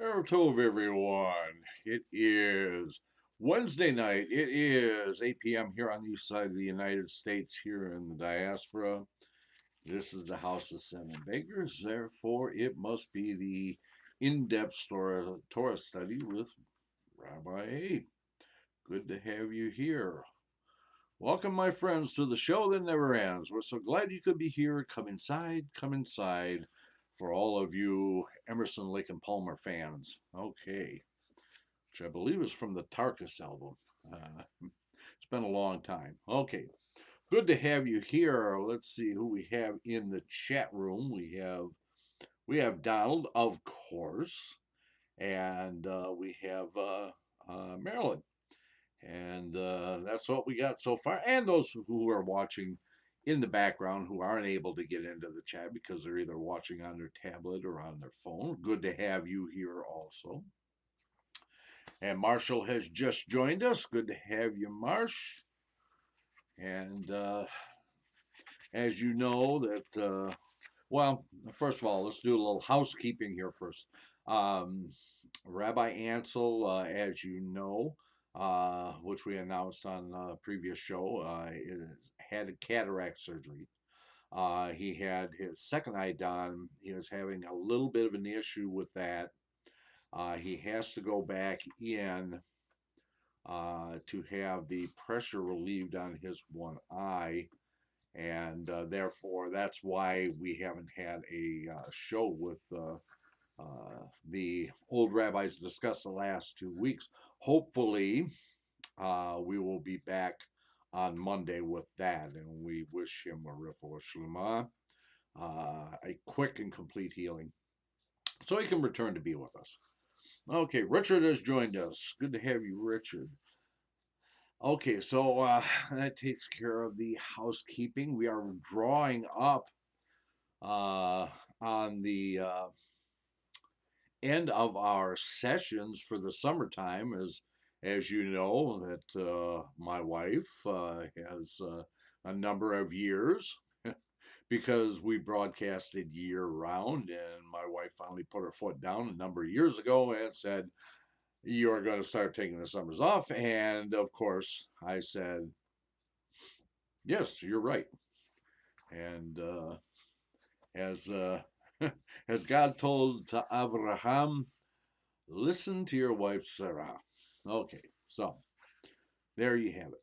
Erev Tov, everyone. It is Wednesday night. It is 8 p.m. here on the east side of the United States, here in the diaspora. This is the House of Seven Beggars. Therefore, it must be the in-depth Torah study with Rabbi A. Good to have you here. Welcome, my friends, to the show that never ends. We're so glad you could be here. Come inside, come inside. For all of you Emerson, Lake and Palmer fans. Okay, which I believe is from the Tarkus album. It's been a long time. Okay, good to have you here. Let's see who we have in the chat room. We have Donald, of course, and we have Marilyn. And that's what we got so far. And those who are watching in the background who aren't able to get into the chat because they're either watching on their tablet or on their phone. Good to have you here also. And Marshall has just joined us. Good to have you, Marsh. And as you know that, well, first of all, let's do a little housekeeping here first. Rabbi Ansel, as you know, which we announced on a previous show, had cataract surgery. He had his second eye done. He was having a little bit of an issue with that. He has to go back in to have the pressure relieved on his one eye. And therefore, that's why we haven't had a show with the old rabbis discussed the last 2 weeks. Hopefully, we will be back on Monday with that, and we wish him a refuah shlema, a quick and complete healing, so he can return to be with us. Okay, Richard has joined us. Good to have you, Richard. Okay, so that takes care of the housekeeping. We are drawing up on the end of our sessions for the summertime. As you know, that my wife has a number of years because we broadcasted year round, and my wife finally put her foot down a number of years ago and said, "You're going to start taking the summers off." And of course, I said, "Yes, you're right." And as as God told to Abraham, listen to your wife Sarah. Okay, so there you have it.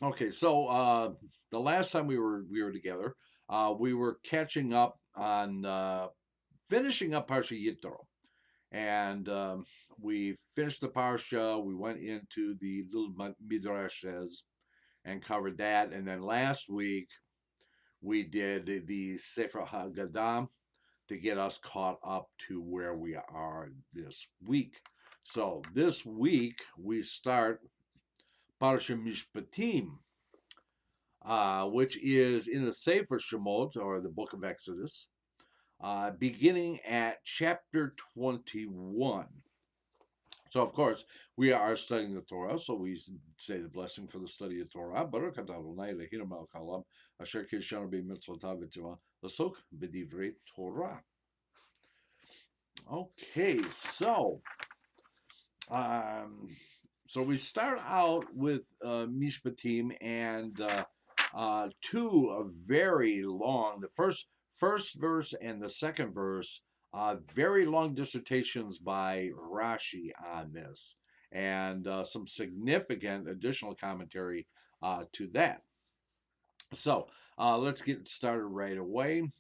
Okay, so the last time we were together, we were catching up on finishing up Parsha Yitro, and we finished the Parsha. We went into the little midrashes and covered that, and then last week we did the Sefer Haggadah to get us caught up to where we are this week. So this week we start Parsha Mishpatim, which is in the Sefer Shemot, or the book of Exodus, beginning at chapter 21. So, of course, we are studying the Torah, so we say the blessing for the study of Torah. Baruch atah Adonai Eloheinu melech haolam, asher kiddushanu b'mitzvotav v'tzivah l'sok b'divrei Torah. Okay, so we start out with Mishpatim, and two very long. The first verse and the second verse, very long dissertations by Rashi on this, and some significant additional commentary to that. So let's get started right away.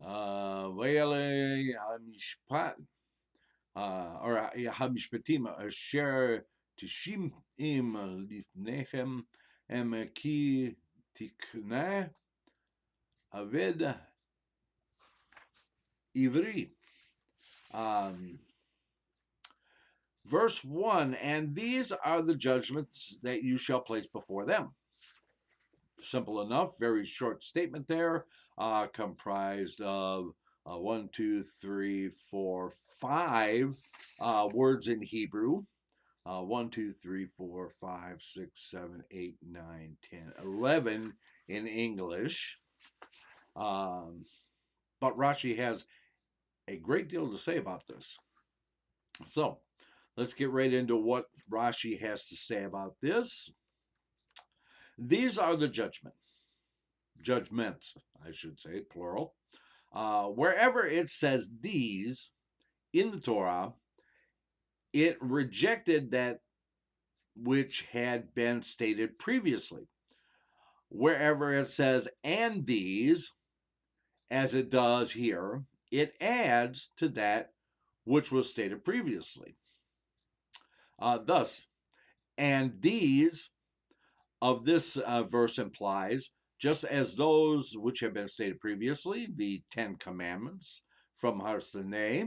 Vayale hamishpat, or hamishpatim asher tishim im lifnechem em ki tikna aved ivri. Verse 1, and these are the judgments that you shall place before them. Simple enough, very short statement there, comprised of 1, 2, 3, 4, 5 words in Hebrew. 1, 2, 3, 4, 5, 6, 7, 8, 9, 10, 11 in English. But Rashi has a great deal to say about this. So let's get right into what Rashi has to say about this. These are the judgments, I should say, plural. Wherever it says these in the Torah, it rejected that which had been stated previously. Wherever it says and these, as it does here, it adds to that which was stated previously. Thus, and these of this verse implies, just as those which have been stated previously, the Ten Commandments from Har Sinai,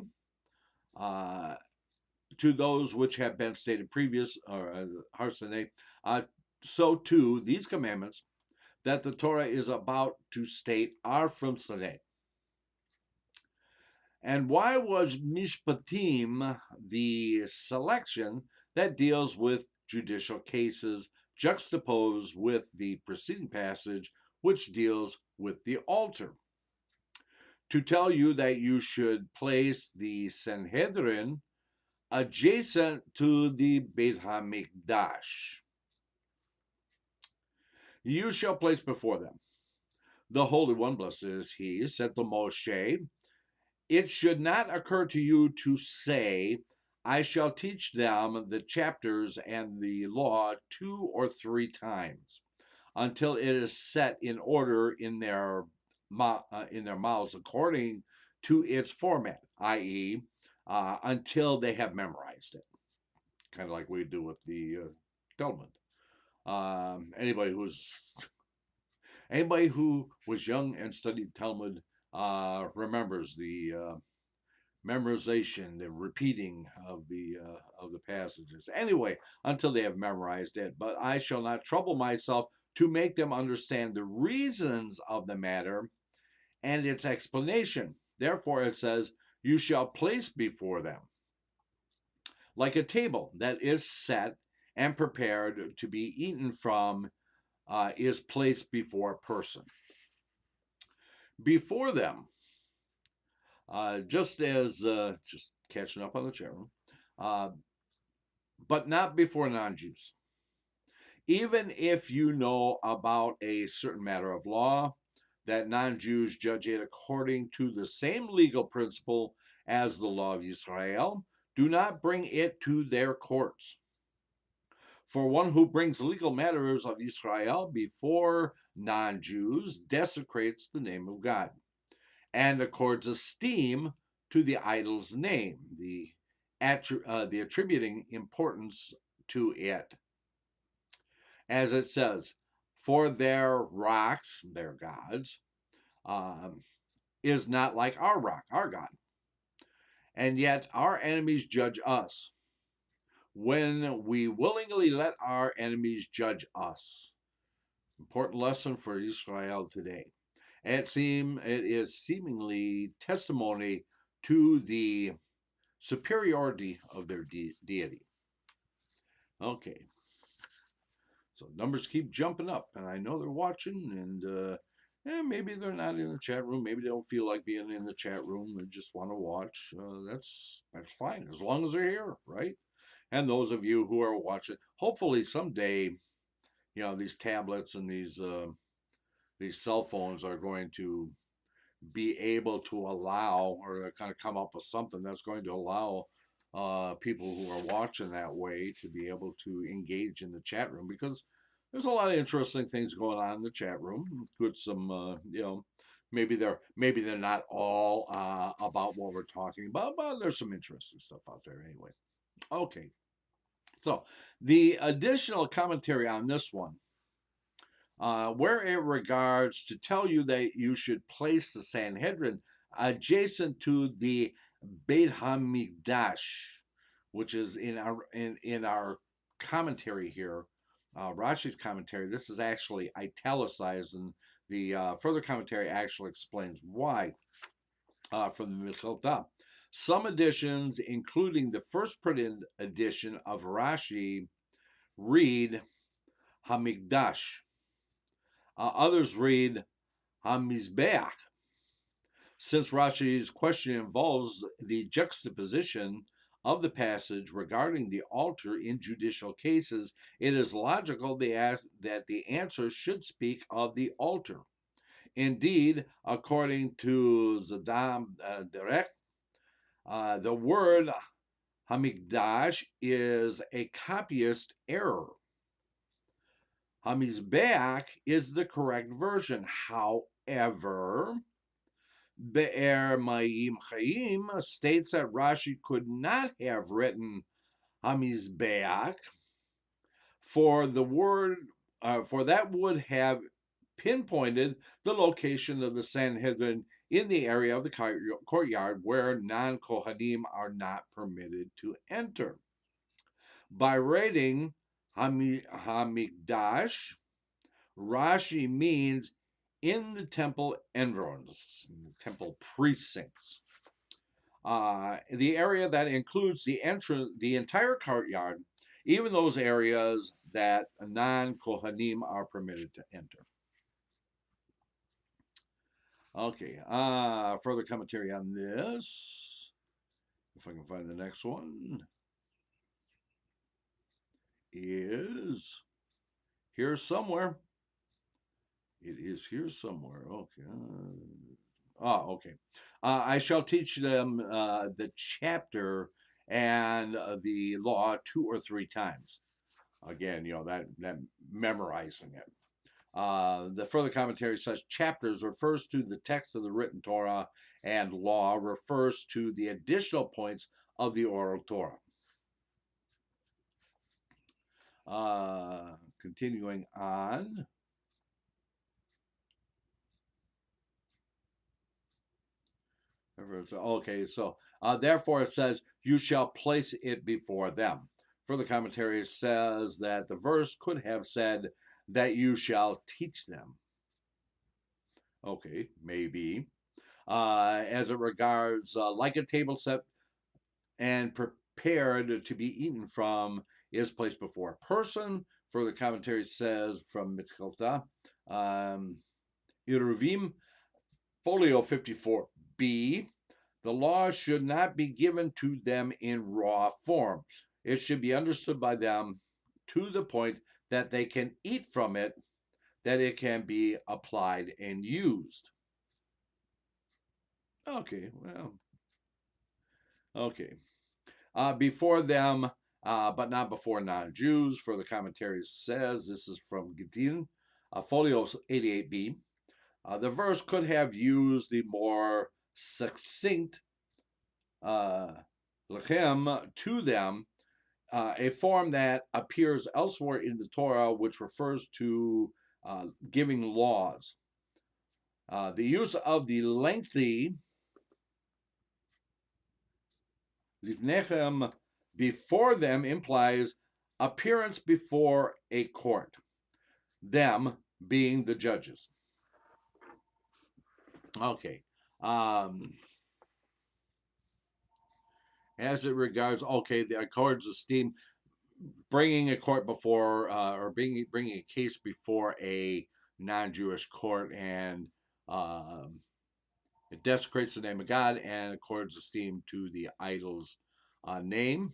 to those which have been stated previous, or Har Sinai, so too these commandments that the Torah is about to state are from Sinai. And why was Mishpatim the selection that deals with judicial cases juxtaposed with the preceding passage, which deals with the altar? To tell you that you should place the Sanhedrin adjacent to the Beit HaMikdash. You shall place before them the Holy One, blessed is he, said to Moshe, it should not occur to you to say, I shall teach them the chapters and the law 2 or 3 times until it is set in order in their mouths according to its format, i.e., until they have memorized it. Kind of like we do with the Talmud. Anybody who was young and studied Talmud remembers the memorization, the repeating of the passages. Anyway, until they have memorized it. But I shall not trouble myself to make them understand the reasons of the matter and its explanation. Therefore, it says, you shall place before them, like a table that is set and prepared to be eaten from, is placed before a person. Before them, just catching up on the chat room, but not before non-Jews. Even if you know about a certain matter of law, that non-Jews judge it according to the same legal principle as the law of Israel, do not bring it to their courts. For one who brings legal matters of Israel before non-Jews desecrates the name of God and accords esteem to the idol's name, the attributing importance to it. As it says, for their rocks, their gods, is not like our rock, our God. And yet our enemies judge us when we willingly let our enemies judge us. Important lesson for Israel today. It is seemingly testimony to the superiority of their deity. Okay. So numbers keep jumping up, and I know they're watching, and maybe they're not in the chat room. Maybe they don't feel like being in the chat room. They just want to watch. That's fine, as long as they're here, right? And those of you who are watching, hopefully someday, these tablets and these cell phones are going to be able to allow, or kind of come up with something that's going to allow people who are watching that way to be able to engage in the chat room, because there's a lot of interesting things going on in the chat room. With some, maybe they're not all about what we're talking about, but there's some interesting stuff out there anyway. Okay, so the additional commentary on this one, where it regards to tell you that you should place the Sanhedrin adjacent to the Beit HaMikdash, which is in our commentary here, Rashi's commentary. This is actually italicized, and the further commentary actually explains why from the Mechilta. Some editions, including the first printed edition of Rashi, read Hamikdash. Others read Hamizbeach. Since Rashi's question involves the juxtaposition of the passage regarding the altar in judicial cases, it is logical that the answer should speak of the altar. Indeed, according to Zadam Derek, the word Hamikdash is a copyist error. Hamizbeach is the correct version. However, Be'er Mayim Chaim states that Rashi could not have written Hamizbeach, for that would have pinpointed the location of the Sanhedrin in the area of the courtyard where non-Kohanim are not permitted to enter. By writing Hamikdash, Rashi means in the temple environs, in the temple precincts. The area that includes the entire courtyard, even those areas that non-Kohanim are permitted to enter. Okay, further commentary on this, if I can find the next one, is here somewhere. It is here somewhere. Okay. Okay. I shall teach them the chapter and the law 2 or 3 times. Again, that memorizing it. The further commentary says chapters refers to the text of the written Torah, and law refers to the additional points of the oral Torah. Continuing on. Okay, so therefore it says, you shall place it before them. Further commentary says that the verse could have said that you shall teach them. Okay, maybe. As it regards like a table set and prepared to be eaten from is placed before a person. Further commentary says from Mikhalta, Iruvim, folio 54b, the law should not be given to them in raw form. It should be understood by them to the point that they can eat from it, that it can be applied and used. Okay, well, okay. Before them, but not before non-Jews, for the commentary says, this is from Gittin, folio 88b. The verse could have used the more succinct lechem to them, a form that appears elsewhere in the Torah, which refers to giving laws. The use of the lengthy livnechem before them implies appearance before a court, them being the judges. Okay. As it regards, the court's esteem, bringing a court before, or bringing a case before a non-Jewish court, and it desecrates the name of God and accords esteem to the idol's name.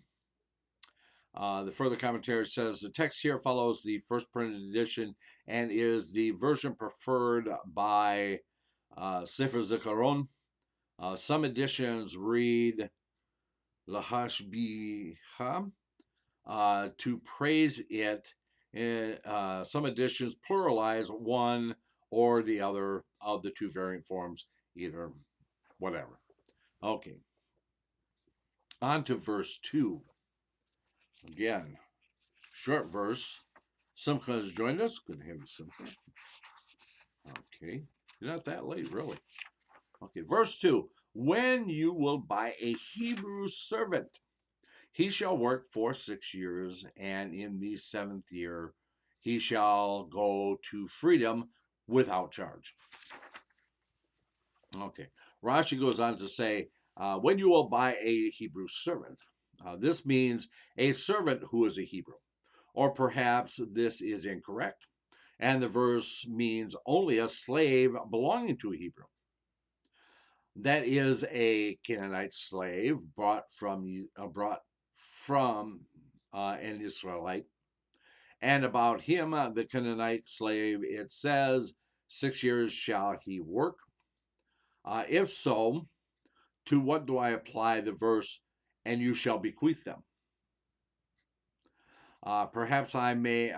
The further commentary says the text here follows the first printed edition and is the version preferred by Sefer Zikaron. Some editions read Lahashbiha to praise it. Some editions pluralize one or the other of the 2 variant forms, either, whatever. Okay. On to verse 2. Again, short verse. Simcha has joined us. Good to have you, Simcha. Okay. You're not that late, really. Okay, verse 2. When you will buy a Hebrew servant, he shall work for 6 years, and in the 7th year he shall go to freedom without charge. Okay. Rashi goes on to say, when you will buy a Hebrew servant, this means a servant who is a Hebrew. Or perhaps this is incorrect, and the verse means only a slave belonging to a Hebrew. that is a Canaanite slave brought from an Israelite. And about him, the Canaanite slave, it says, 6 years shall he work. If so, to what do I apply the verse, and you shall bequeath them? Perhaps I may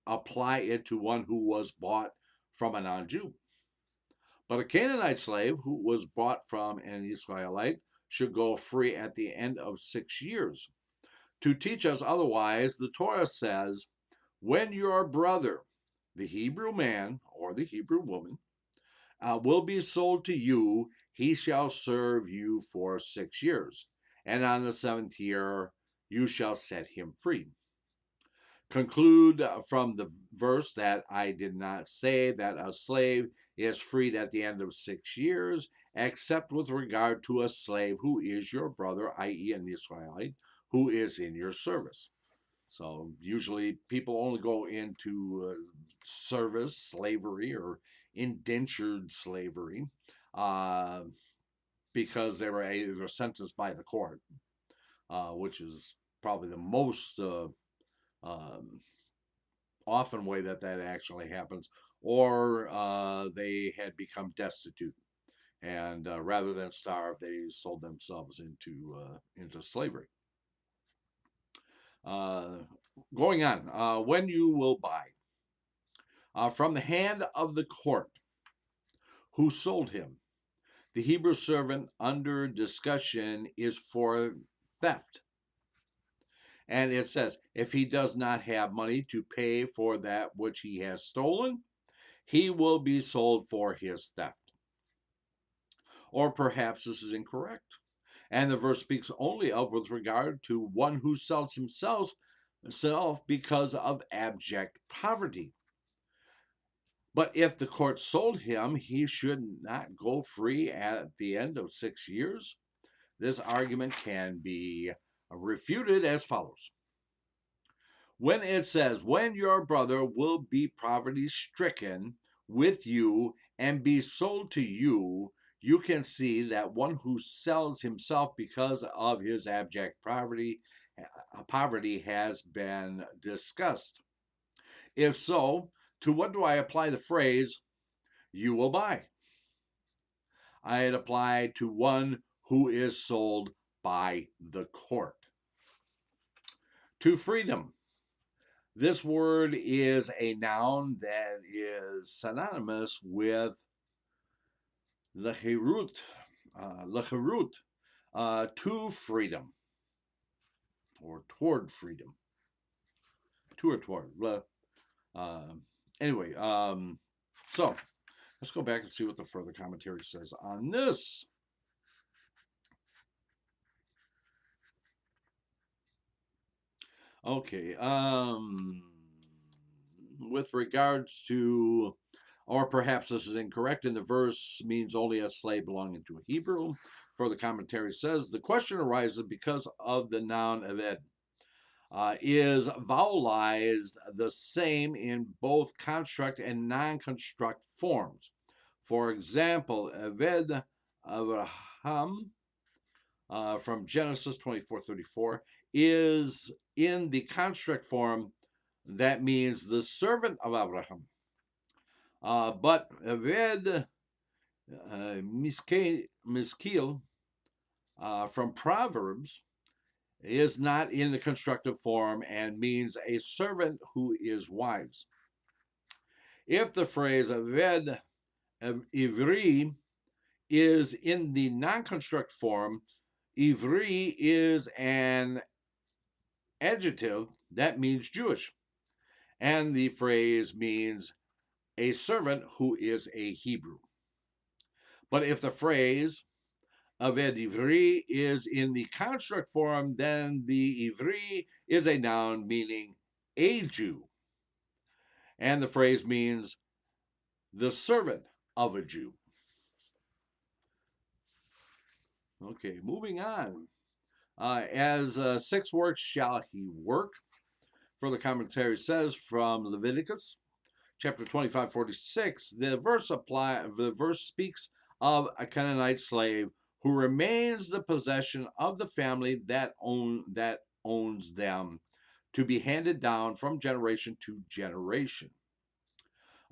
apply it to one who was bought from a non-Jew. But a Canaanite slave who was bought from an Israelite should go free at the end of 6 years. To teach us otherwise, the Torah says, when your brother, the Hebrew man or the Hebrew woman, will be sold to you, he shall serve you for 6 years. And on the 7th year, you shall set him free. Conclude from the verse that I did not say that a slave is freed at the end of 6 years, except with regard to a slave who is your brother, i.e., an Israelite, who is in your service. So usually people only go into service, slavery, or indentured slavery because they were either sentenced by the court, which is probably the most often way that actually happens, or they had become destitute, and rather than starve, they sold themselves into slavery. Going on, when you will buy from the hand of the court who sold him, the Hebrew servant under discussion is for theft. And it says, if he does not have money to pay for that which he has stolen, he will be sold for his theft. Or perhaps this is incorrect, and the verse speaks only of with regard to one who sells himself because of abject poverty. But if the court sold him, he should not go free at the end of 6 years. This argument can be refuted as follows. When it says, when your brother will be poverty stricken with you and be sold to you, you can see that one who sells himself because of his abject poverty has been discussed. If so, to what do I apply the phrase, you will buy? I'd apply to one who is sold by the court. To freedom. This word is a noun that is synonymous with lechirut, to freedom, or toward freedom, to or toward. Anyway, so let's go back and see what the further commentary says on this. Okay, with regards to, or perhaps this is incorrect, and the verse means only a slave belonging to a Hebrew. Further commentary says, the question arises because of the noun eved. Is vowelized the same in both construct and non-construct forms. For example, Eved Abraham from Genesis 24:34 is in the construct form. That means the servant of Abraham. But Eved Miskil from Proverbs is not in the constructive form and means a servant who is wise. If the phrase Eved Ivri is in the non-construct form, Ivri is an adjective that means Jewish, and the phrase means a servant who is a Hebrew. But if the phrase Aved Ivri is in the construct form, then the Ivri is a noun meaning a Jew, and the phrase means the servant of a Jew. Okay, moving on. As 6 works shall he work. Further commentary says from Leviticus chapter 25:46, the verse speaks of a Canaanite slave who remains the possession of the family that owns them, to be handed down from generation to generation.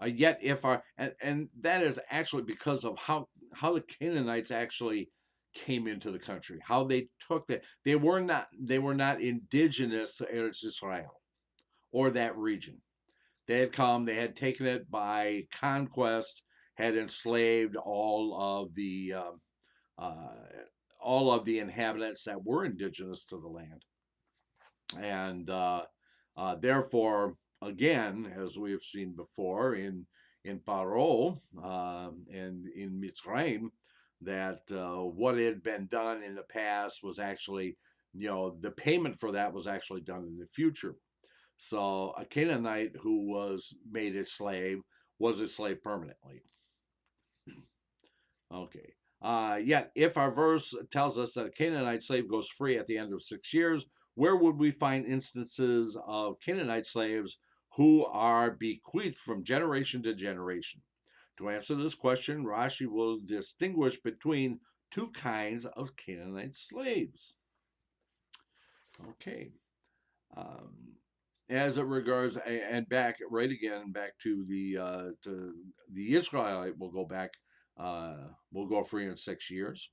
Yet if our and that is actually because of how the Canaanites actually came into the country, how they took that. They were not indigenous to Eretz Israel or that region. They had come, they had taken it by conquest, had enslaved uh, all of the inhabitants that were indigenous to the land, and therefore, again, as we have seen before in Paro and in Mitzrayim, that what had been done in the past was actually, the payment for that was actually done in the future. So a Canaanite who was made a slave was a slave permanently. Okay. Yet, if our verse tells us that a Canaanite slave goes free at the end of 6 years, where would we find instances of Canaanite slaves who are bequeathed from generation to generation? To answer this question, Rashi will distinguish between two kinds of Canaanite slaves. Okay. As it regards, and back to the Israelite, we'll go back. We'll go free in 6 years.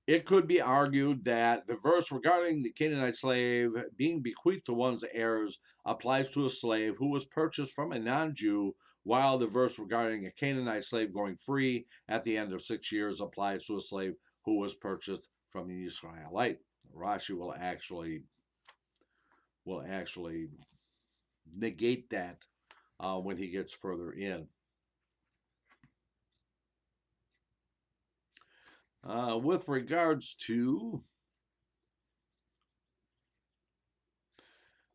It could be argued that the verse regarding the Canaanite slave being bequeathed to one's heirs applies to a slave who was purchased from a non-Jew, while the verse regarding a Canaanite slave going free at the end of 6 years applies to a slave who was purchased from the Israelite. Rashi will actually negate that when he gets further in. With regards to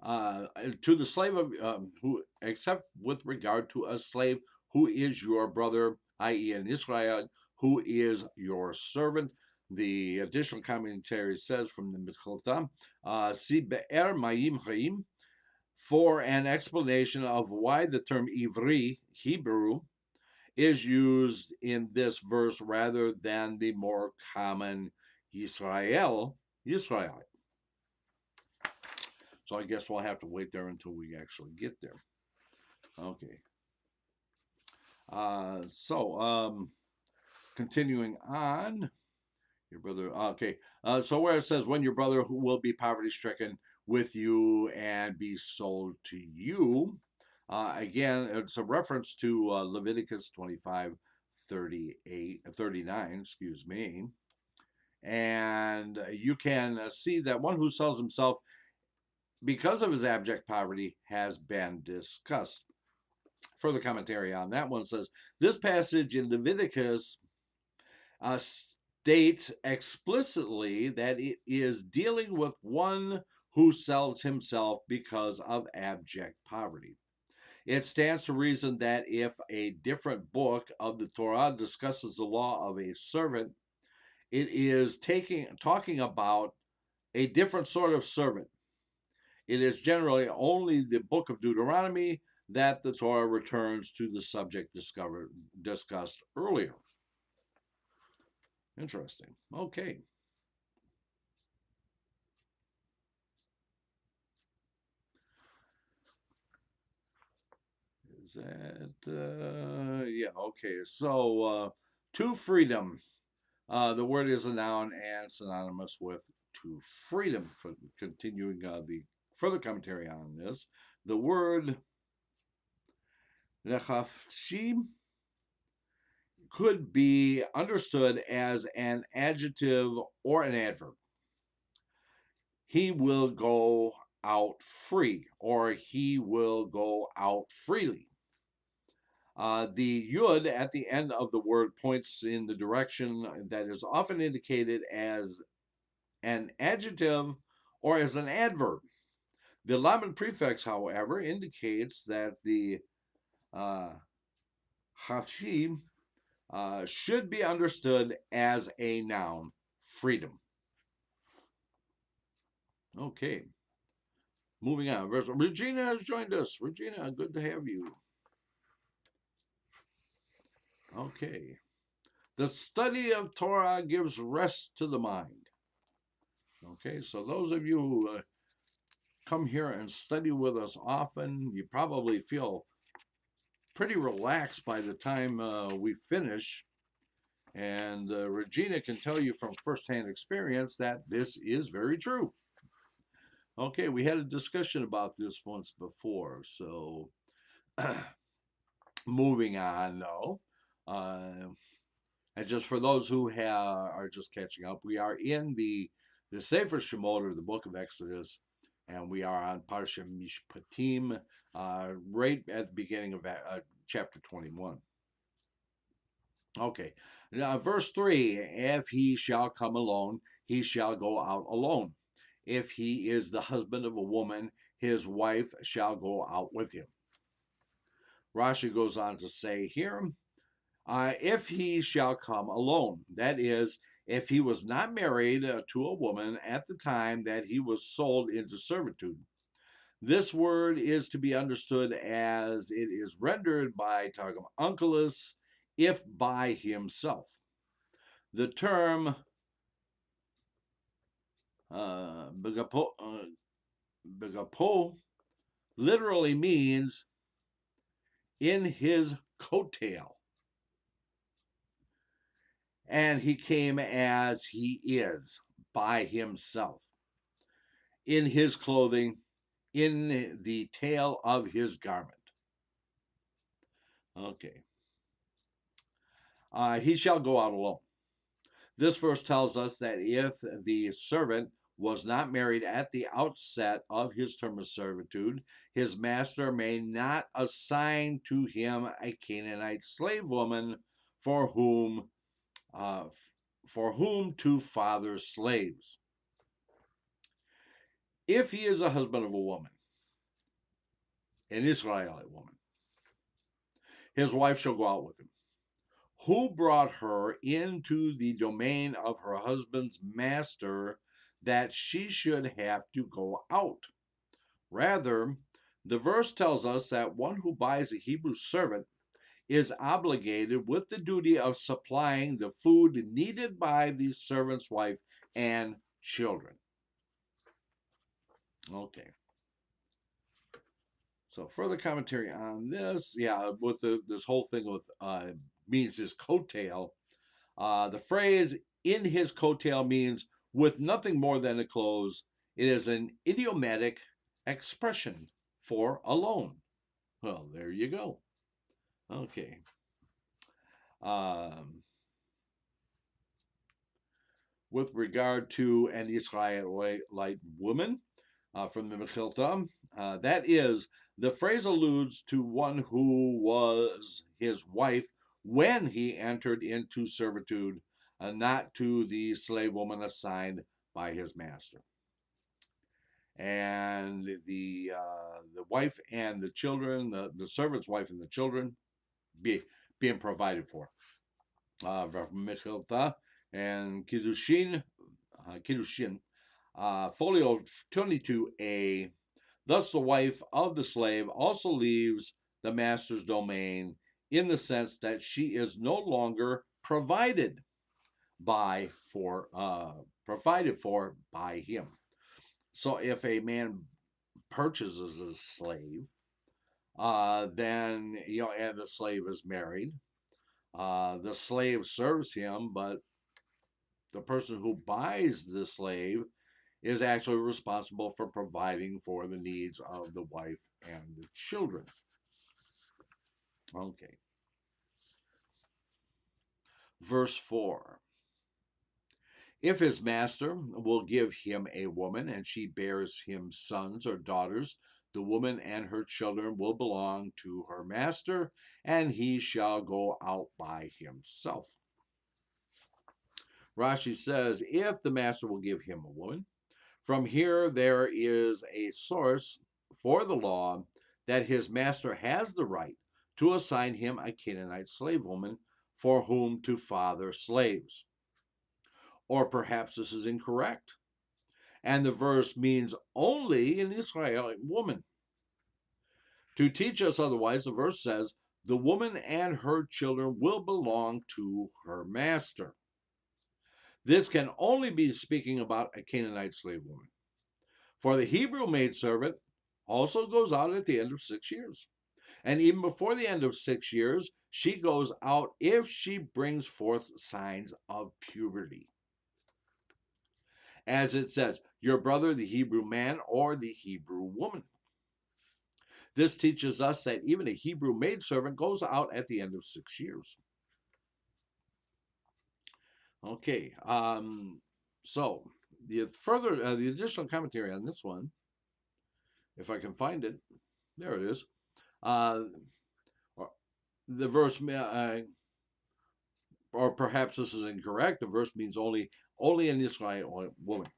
the slave of who, except with regard to a slave who is your brother, i.e., an Israelite, who is your servant. The additional commentary says from the Mechilta, Si be'er mayim chayim, for an explanation of why the term Ivri, Hebrew, is used in this verse rather than the more common Israel. So I guess we'll have to wait there until we actually get there. Okay. Continuing on, your brother. Okay. So where it says, when your brother who will be poverty stricken with you and be sold to you. Again, it's a reference to Leviticus 39, excuse me. And you can see that one who sells himself because of his abject poverty has been discussed. Further commentary on that one says, this passage in Leviticus states explicitly that it is dealing with one who sells himself because of abject poverty. It stands to reason that if a different book of the Torah discusses the law of a servant, it is talking about a different sort of servant. It is generally only the book of Deuteronomy that the Torah returns to the subject discussed earlier. Interesting. Okay. Is that, yeah, okay. So, to freedom. The word is a noun and synonymous with to freedom. For continuing the further commentary on this, the word lechafshim could be understood as an adjective or an adverb. He will go out free, or he will go out freely. The yud at the end of the word points in the direction that is often indicated as an adjective or as an adverb. The lamed prefix, however, indicates that the chafshim should be understood as a noun, freedom. Okay. Moving on. Regina has joined us. Regina, good to have you. Okay. The study of Torah gives rest to the mind. Okay, so those of you who come here and study with us often, you probably feel pretty relaxed by the time we finish. And Regina can tell you from firsthand experience that this is very true. Okay, we had a discussion about this once before, so moving on though. And just for those who are just catching up, we are in the Sefer Shemot, or the book of Exodus, and we are on Parsha Mishpatim, right at the beginning of chapter 21. Okay, now verse 3, if he shall come alone, he shall go out alone. If he is the husband of a woman, his wife shall go out with him. Rashi goes on to say here, if he shall come alone, that is, if he was not married to a woman at the time that he was sold into servitude. This word is to be understood as it is rendered by Targum Onkelos, if by himself. The term begapo literally means in his coattail. And he came as he is, by himself, in his clothing, in the tail of his garment. Okay. He shall go out alone. This verse tells us that if the servant was not married at the outset of his term of servitude, his master may not assign to him a Canaanite slave woman for whom to father slaves. If he is a husband of a woman, an Israelite woman, his wife shall go out with him. Who brought her into the domain of her husband's master that she should have to go out? Rather, the verse tells us that one who buys a Hebrew servant is obligated with the duty of supplying the food needed by the servant's wife and children. Okay. So further commentary on this, with this whole thing with means his coattail. The phrase "in his coattail" means with nothing more than the clothes. It is an idiomatic expression for alone. Well, there you go. Okay. With regard to an Israelite woman from the Mechilta, that is, the phrase alludes to one who was his wife when he entered into servitude, not to the slave woman assigned by his master. And the wife and the children, the servant's wife and the children, being provided for. Mechilta and Kiddushin, folio 22a. Thus, the wife of the slave also leaves the master's domain in the sense that she is no longer provided for by him. So, if a man purchases a slave, then and the slave is married, the slave serves him, but the person who buys the slave is actually responsible for providing for the needs of the wife and the children. Okay. Verse 4. If his master will give him a woman and she bears him sons or daughters, the woman and her children will belong to her master, and he shall go out by himself. Rashi says, if the master will give him a woman, from here there is a source for the law that his master has the right to assign him a Canaanite slave woman for whom to father slaves. Or perhaps this is incorrect, and the verse means only an Israelite woman. To teach us otherwise, the verse says, The woman and her children will belong to her master. This can only be speaking about a Canaanite slave woman. For the Hebrew maidservant also goes out at the end of 6 years. And even before the end of 6 years, she goes out if she brings forth signs of puberty. As it says, your brother, the Hebrew man, or the Hebrew woman. This teaches us that even a Hebrew maidservant goes out at the end of 6 years. Okay, so the additional commentary on this one, if I can find it, there it is. The verse, or perhaps this is incorrect. The verse means only an Israelite woman.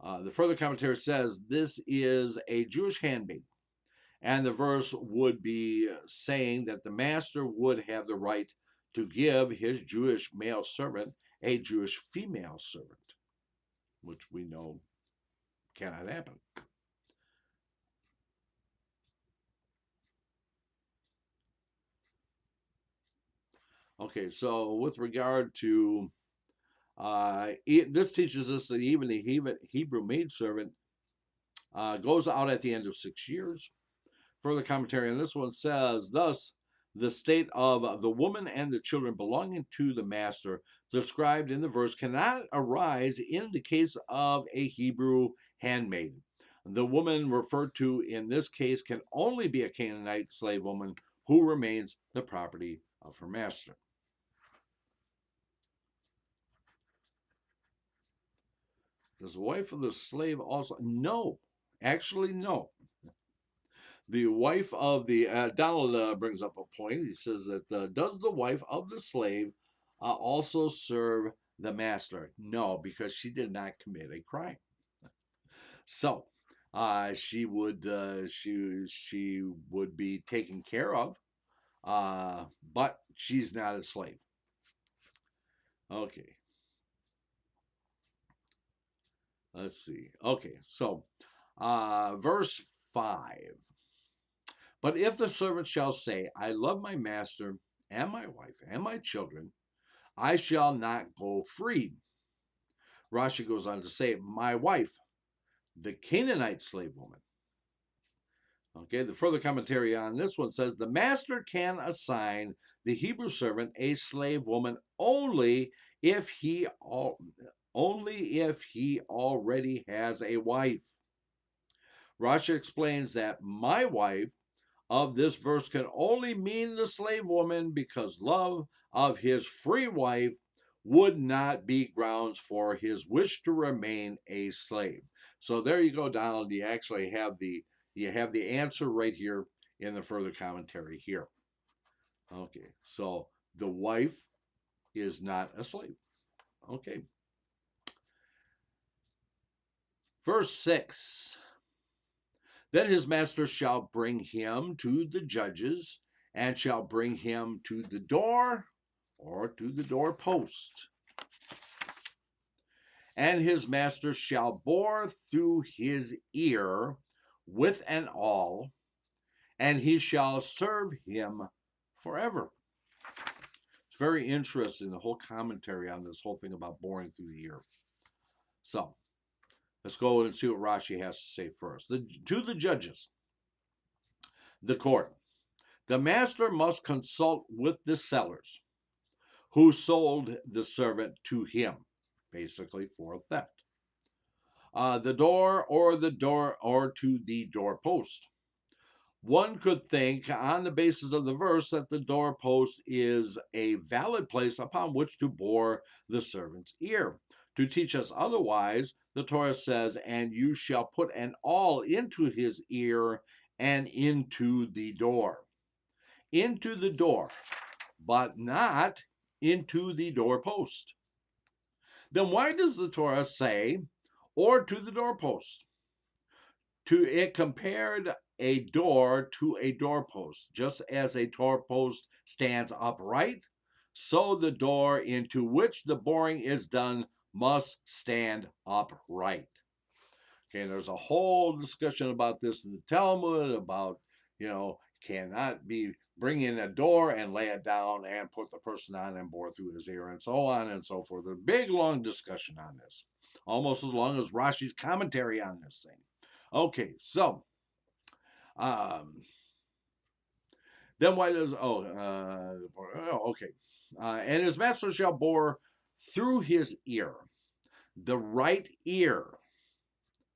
The further commentary says this is a Jewish handmaid, and the verse would be saying that the master would have the right to give his Jewish male servant a Jewish female servant, which we know cannot happen. Okay, so with regard to this teaches us that even the Hebrew maidservant goes out at the end of 6 years. Further commentary on this one says, thus, the state of the woman and the children belonging to the master described in the verse cannot arise in the case of a Hebrew handmaid. The woman referred to in this case can only be a Canaanite slave woman who remains the property of her master. Does the wife of the slave also? No, actually, no. The wife of the Donald brings up a point. He says that does the wife of the slave also serve the master? No, because she did not commit a crime. So she would be taken care of, but she's not a slave. Okay. Let's see. Okay, so verse 5. But if the servant shall say, I love my master and my wife and my children, I shall not go free. Rashi goes on to say, my wife, the Canaanite slave woman. Okay, the further commentary on this one says, the master can assign the Hebrew servant a slave woman only if he already has a wife. Rashi explains that my wife of this verse can only mean the slave woman because love of his free wife would not be grounds for his wish to remain a slave. So there you go, Donald. You actually have the answer right here in the further commentary here. Okay, so the wife is not a slave. Okay. Verse 6. Then his master shall bring him to the judges, and shall bring him to the door, or to the doorpost. And his master shall bore through his ear with an awl, and he shall serve him forever. It's very interesting, the whole commentary on this whole thing about boring through the ear. So, let's go and see what Rashi has to say first. To the judges, the court, the master must consult with the sellers who sold the servant to him, basically for theft. The door or to the doorpost. One could think, on the basis of the verse, that the doorpost is a valid place upon which to bore the servant's ear. To teach us otherwise, the Torah says, and you shall put an awl into his ear and into the door. Into the door, but not into the doorpost. Then why does the Torah say, or to the doorpost? It compared a door to a doorpost. Just as a doorpost stands upright, so the door into which the boring is done must stand upright. Okay, there's a whole discussion about this in the Talmud, about, cannot be bring in a door and lay it down and put the person on and bore through his ear and so on and so forth. A big long discussion on this, almost as long as Rashi's commentary on this thing. Okay, so then why does okay, and his master shall bore through his ear, the right ear,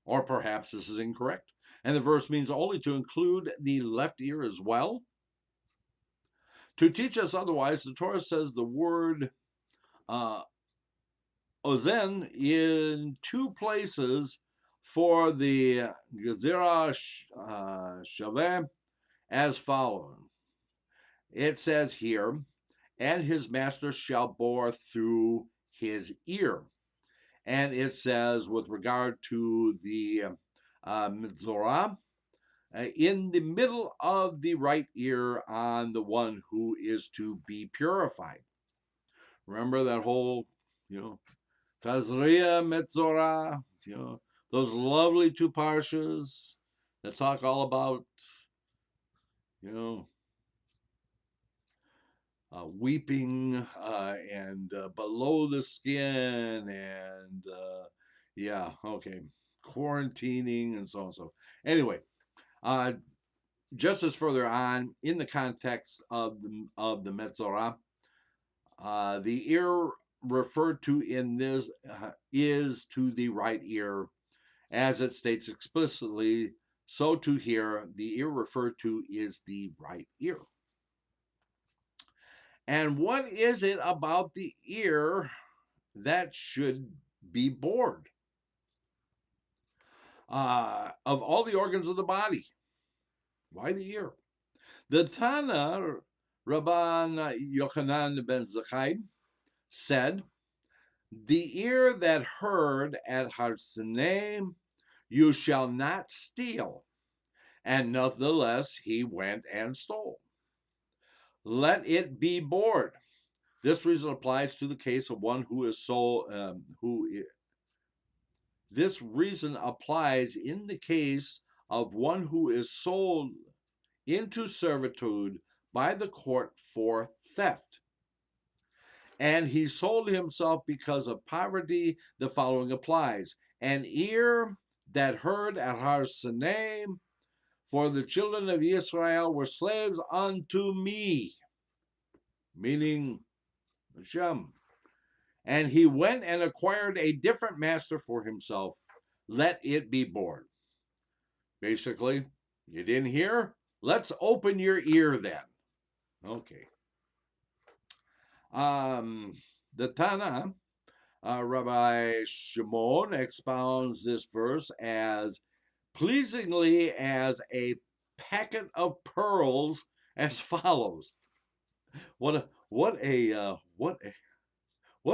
or perhaps this is incorrect, and the verse means only to include the left ear as well. To teach us otherwise, the Torah says the word ozen in two places for the gezerah shaveh as follows. It says here, and his master shall bore through his ear. And it says, with regard to the Mitzorah, in the middle of the right ear on the one who is to be purified. Remember that whole, Tazria Metzorah, those lovely two parshas that talk all about, weeping and below the skin and quarantining and so on and so. Anyway, just as further on in the context of the Metzorah, the ear referred to in this is to the right ear, as it states explicitly. So to here, the ear referred to is the right ear. And what is it about the ear that should be bored? Of all the organs of the body, why the ear? The Tana, Rabban Yochanan ben Zakkai, said, the ear that heard at Har Sinai, you shall not steal. And nonetheless, he went and stole. Let it be bored. This reason applies to the case of one who is sold, this reason applies in the case of one who is sold into servitude by the court for theft. And he sold himself because of poverty. The following applies. An ear that heard at Har Sinai, for the children of Israel were slaves unto me, meaning Hashem. And he went and acquired a different master for himself. Let it be bored. Basically, you didn't hear? Let's open your ear then. Okay. The Tana, Rabbi Shimon, expounds this verse as pleasingly as a packet of pearls as follows. What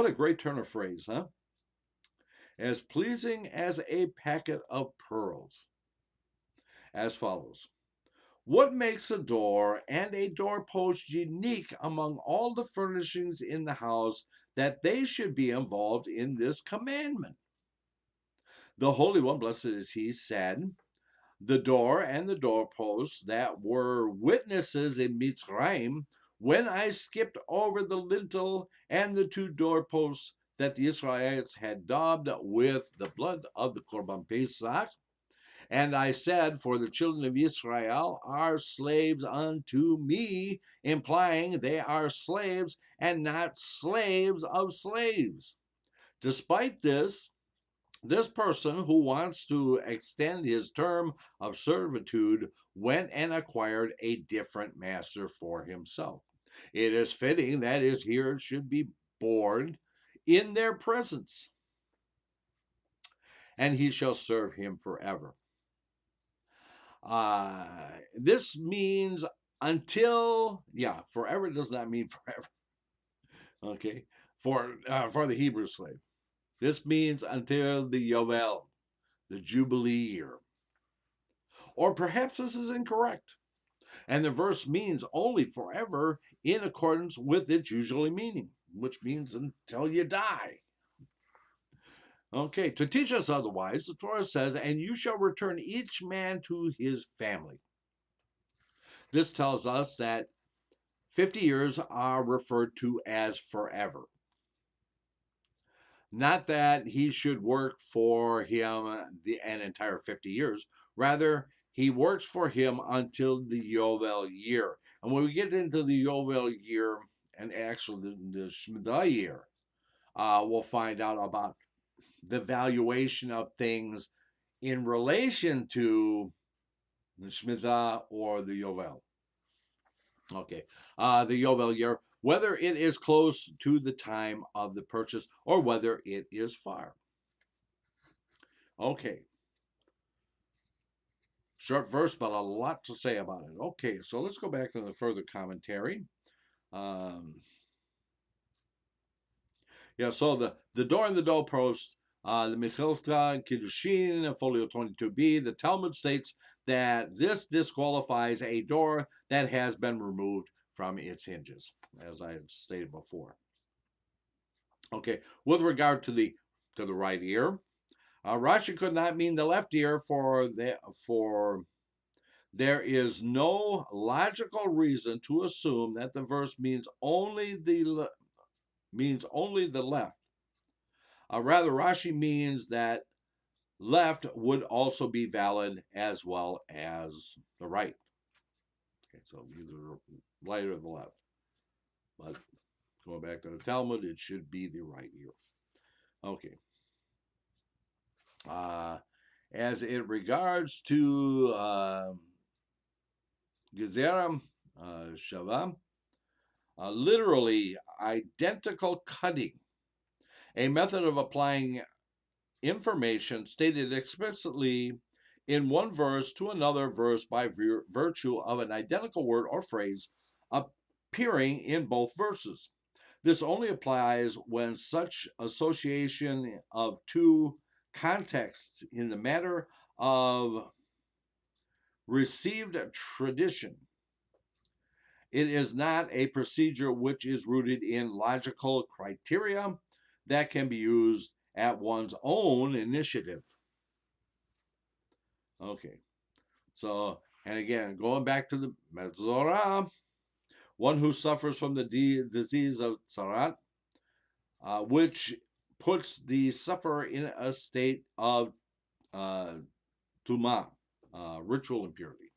a great turn of phrase, huh? As pleasing as a packet of pearls as follows. What makes a door and a doorpost unique among all the furnishings in the house that they should be involved in this commandment? The Holy One, blessed is he, said, the door and the doorposts that were witnesses in Mitzrayim, when I skipped over the lintel and the two doorposts that the Israelites had daubed with the blood of the Korban Pesach, and I said, for the children of Israel are slaves unto me, implying they are slaves and not slaves of slaves. Despite this person who wants to extend his term of servitude went and acquired a different master for himself. It is fitting that his ears should be bored in their presence, and he shall serve him forever. This means until, forever does not mean forever. Okay, for the Hebrew slave. This means until the Yovel, the Jubilee year. Or perhaps this is incorrect, and the verse means only forever in accordance with its usual meaning, which means until you die. Okay, to teach us otherwise, the Torah says, and you shall return each man to his family. This tells us that 50 years are referred to as forever. Not that he should work for him an entire 50 years. Rather, he works for him until the Yovel year. And when we get into the Yovel year, and actually the Shemitah year, we'll find out about the valuation of things in relation to the Shemitah or the Yovel. Okay, the Yovel year, whether it is close to the time of the purchase or whether it is far. Okay, short verse, but a lot to say about it. Okay, so let's go back to the further commentary. Um, so the door and the doorpost, the Mechilta Kiddushin, folio 22b, the Talmud states that this disqualifies a door that has been removed from its hinges, as I had stated before. Okay, with regard to the right ear, Rashi could not mean the left ear for there is no logical reason to assume that the verse means only the left. Rather, Rashi means that left would also be valid as well as the right. Okay, so either the right or the left. But going back to the Talmud, it should be the right ear. Okay. As it regards to Gezeram Shavam, literally identical cutting, a method of applying information stated explicitly in one verse to another verse by virtue of an identical word or phrase appearing in both verses. This only applies when such association of two contexts in the matter of received tradition. It is not a procedure which is rooted in logical criteria that can be used at one's own initiative. Okay, so, and again, going back to the Metzorah, one who suffers from the disease of Tzarat, which puts the sufferer in a state of Tumah, ritual impurity.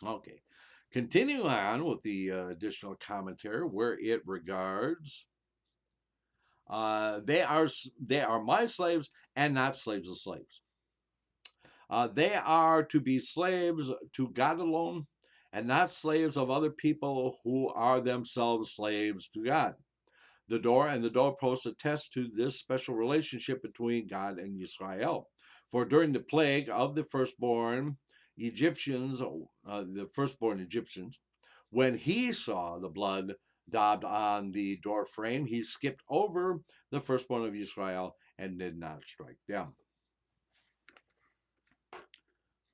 Okay, continuing on with the additional commentary where it regards they are my slaves and not slaves of slaves. They are to be slaves to God alone and not slaves of other people who are themselves slaves to God. The door and the doorpost attest to this special relationship between God and Israel. For during the plague of the firstborn Egyptians, when he saw the blood daubed on the door frame, he skipped over the firstborn of Israel and did not strike them.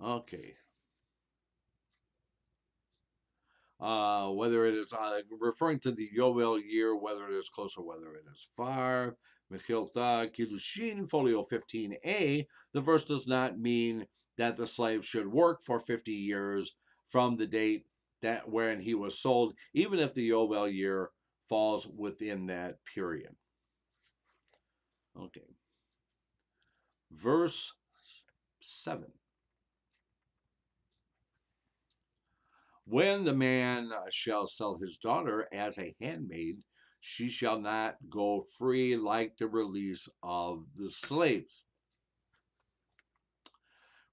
Okay. Whether it is referring to the Yovel year, whether it is close or whether it is far. Mechilta Kiddushin, folio 15a. The verse does not mean that the slave should work for 50 years from the date that when he was sold, even if the Yovel year falls within that period. Okay. Verse 7. When the man shall sell his daughter as a handmaid, she shall not go free like the release of the slaves.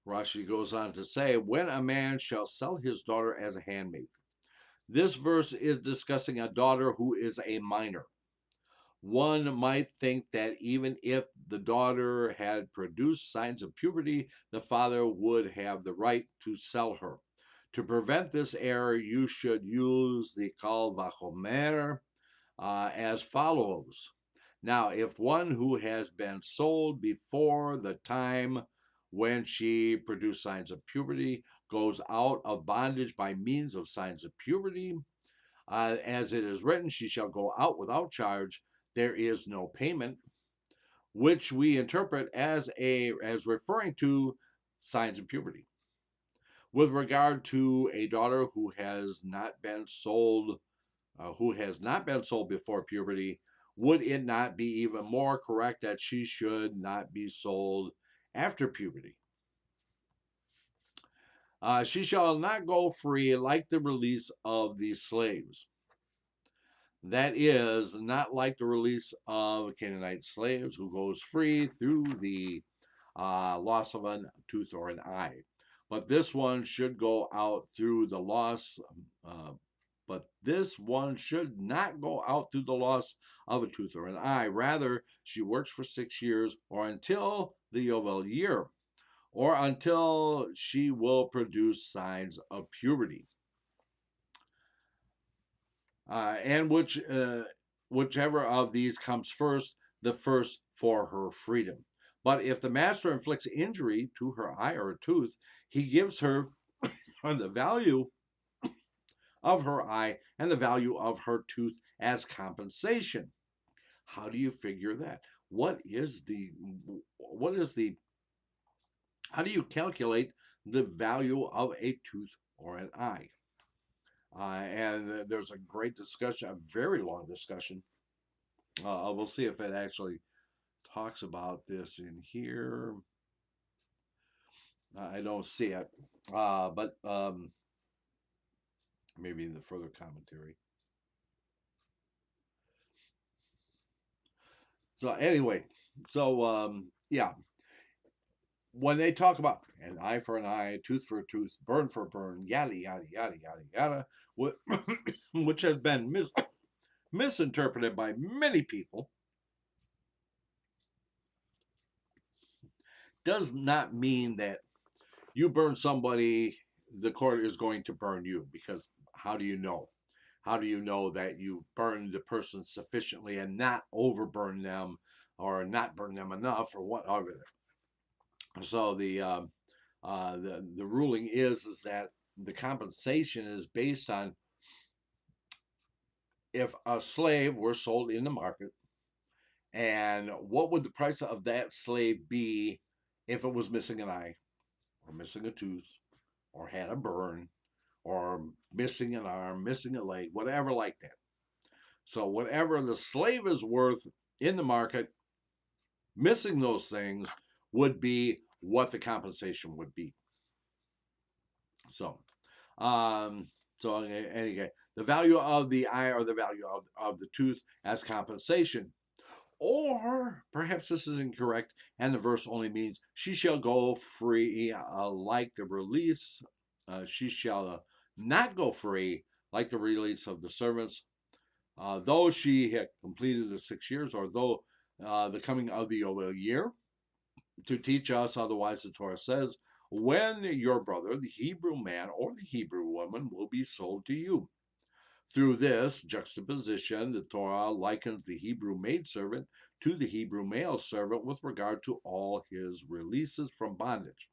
Rashi goes on to say, when a man shall sell his daughter as a handmaid. This verse is discussing a daughter who is a minor. One might think that even if the daughter had produced signs of puberty, the father would have the right to sell her. To prevent this error, you should use the Kal Vachomer as follows. Now, if one who has been sold before the time when she produced signs of puberty goes out of bondage by means of signs of puberty, as it is written, she shall go out without charge, there is no payment, which we interpret as referring to signs of puberty. with regard to a daughter who has not been sold, before puberty, would it not be even more correct that she should not be sold after puberty? She shall not go free like the release of the slaves. That is, not like the release of Canaanite slaves who goes free through the loss of a tooth or an eye. But this one should go out through the loss, but this one should not go out through the loss of a tooth or an eye. Rather, she works for 6 years or until the Yovel year, or until she will produce signs of puberty. And whichever of these comes first, the first for her freedom. But if the master inflicts injury to her eye or tooth, he gives her the value of her eye and the value of her tooth as compensation. How do you figure that? How do you calculate the value of a tooth or an eye? And there's a great discussion, a very long discussion. We'll see if it actually talks about this in here. I don't see it, but maybe in the further commentary. So anyway, yeah, when they talk about an eye for an eye, tooth for a tooth, burn for a burn, yada yada yada yada yada, which has been misinterpreted by many people, does not mean that you burn somebody, the court is going to burn you, because how do you know? How do you know that you burned the person sufficiently and not overburn them or not burn them enough or whatever? So the ruling is that the compensation is based on if a slave were sold in the market, and what would the price of that slave be if it was missing an eye or missing a tooth or had a burn or missing an arm, missing a leg, whatever like that. So whatever the slave is worth in the market, missing those things would be what the compensation would be. So, anyway, the value of the eye or the value of the tooth as compensation. Or perhaps this is incorrect, and the verse only means she shall go free like the release. She shall not go free like the release of the servants, though she had completed the 6 years, or though the coming of the Yovel year, to teach us. Otherwise, the Torah says, when your brother, the Hebrew man or the Hebrew woman, will be sold to you. Through this juxtaposition, the Torah likens the Hebrew maidservant to the Hebrew male servant with regard to all his releases from bondage.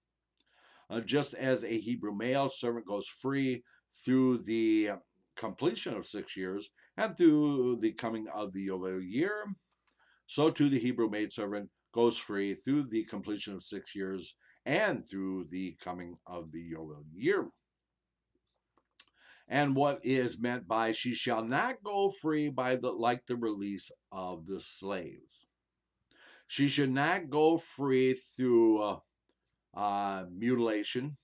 Just as a Hebrew male servant goes free through the completion of 6 years and through the coming of the Yovel year, so too the Hebrew maidservant goes free through the completion of 6 years and through the coming of the Yovel year. And what is meant by she shall not go free like the release of the slaves. She should not go free through mutilation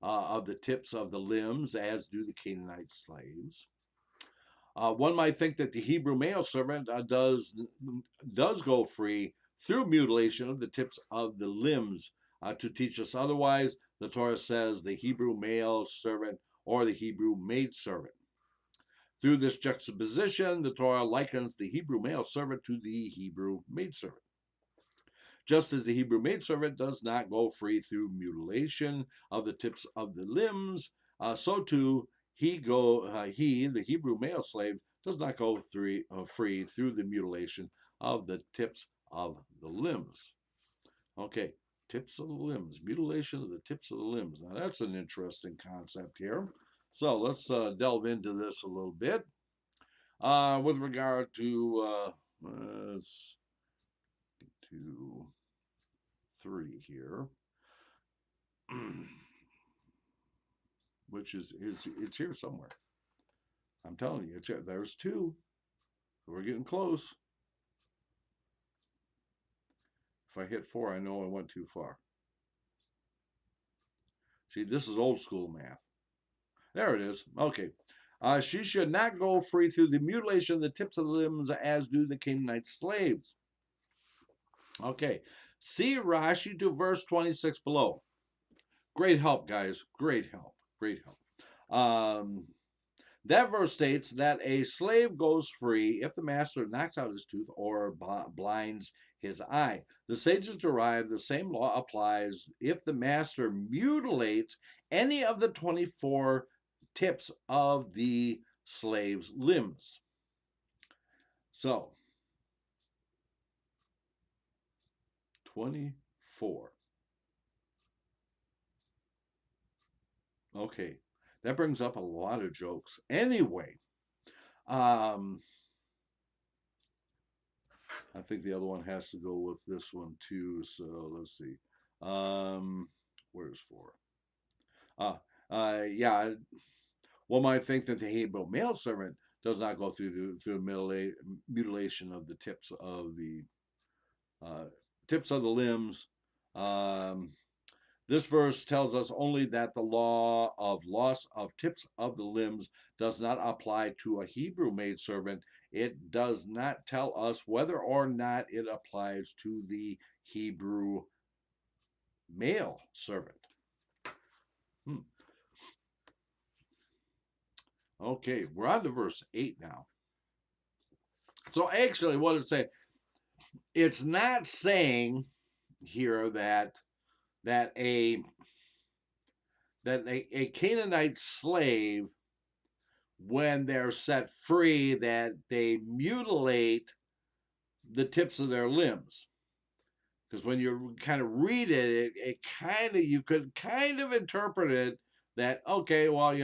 of the tips of the limbs, as do the Canaanite slaves. One might think that the Hebrew male servant does go free through mutilation of the tips of the limbs. To teach us otherwise, the Torah says the Hebrew male servant or the Hebrew maidservant. Through this juxtaposition, the Torah likens the Hebrew male servant to the Hebrew maidservant. Just as the Hebrew maidservant does not go free through mutilation of the tips of the limbs, so too he, the Hebrew male slave, does not go free through the mutilation of the tips of the limbs. Okay, tips of the limbs, mutilation of the tips of the limbs. Now that's an interesting concept here. So let's delve into this a little bit. With regard to, let's get to 3 here. which is it's here somewhere. I'm telling you, it's here. There's 2. We're getting close. If I hit 4, I know I went too far. See, this is old school math. There it is. Okay. She should not go free through the mutilation of the tips of the limbs as do the Canaanite slaves. Okay. See Rashi to verse 26 below. Great help, guys. Great help. Great help. That verse states that a slave goes free if the master knocks out his tooth or blinds his eye. The sages derive the same law applies if the master mutilates any of the 24 tips of the slave's limbs. So, 24. Okay, that brings up a lot of jokes. Anyway, I think the other one has to go with this one too. So let's see. Where's 4? Yeah. One might think that the Hebrew male servant does not go through the mutilation of the tips of the limbs. This verse tells us only that the law of loss of tips of the limbs does not apply to a Hebrew maidservant. It does not tell us whether or not it applies to the Hebrew male servant. Okay, we're on to verse 8 now. So actually what it's saying, it's not saying here that a Canaanite slave, when they're set free, that they mutilate the tips of their limbs. Because when you kind of read it, you could kind of interpret it that, okay, well,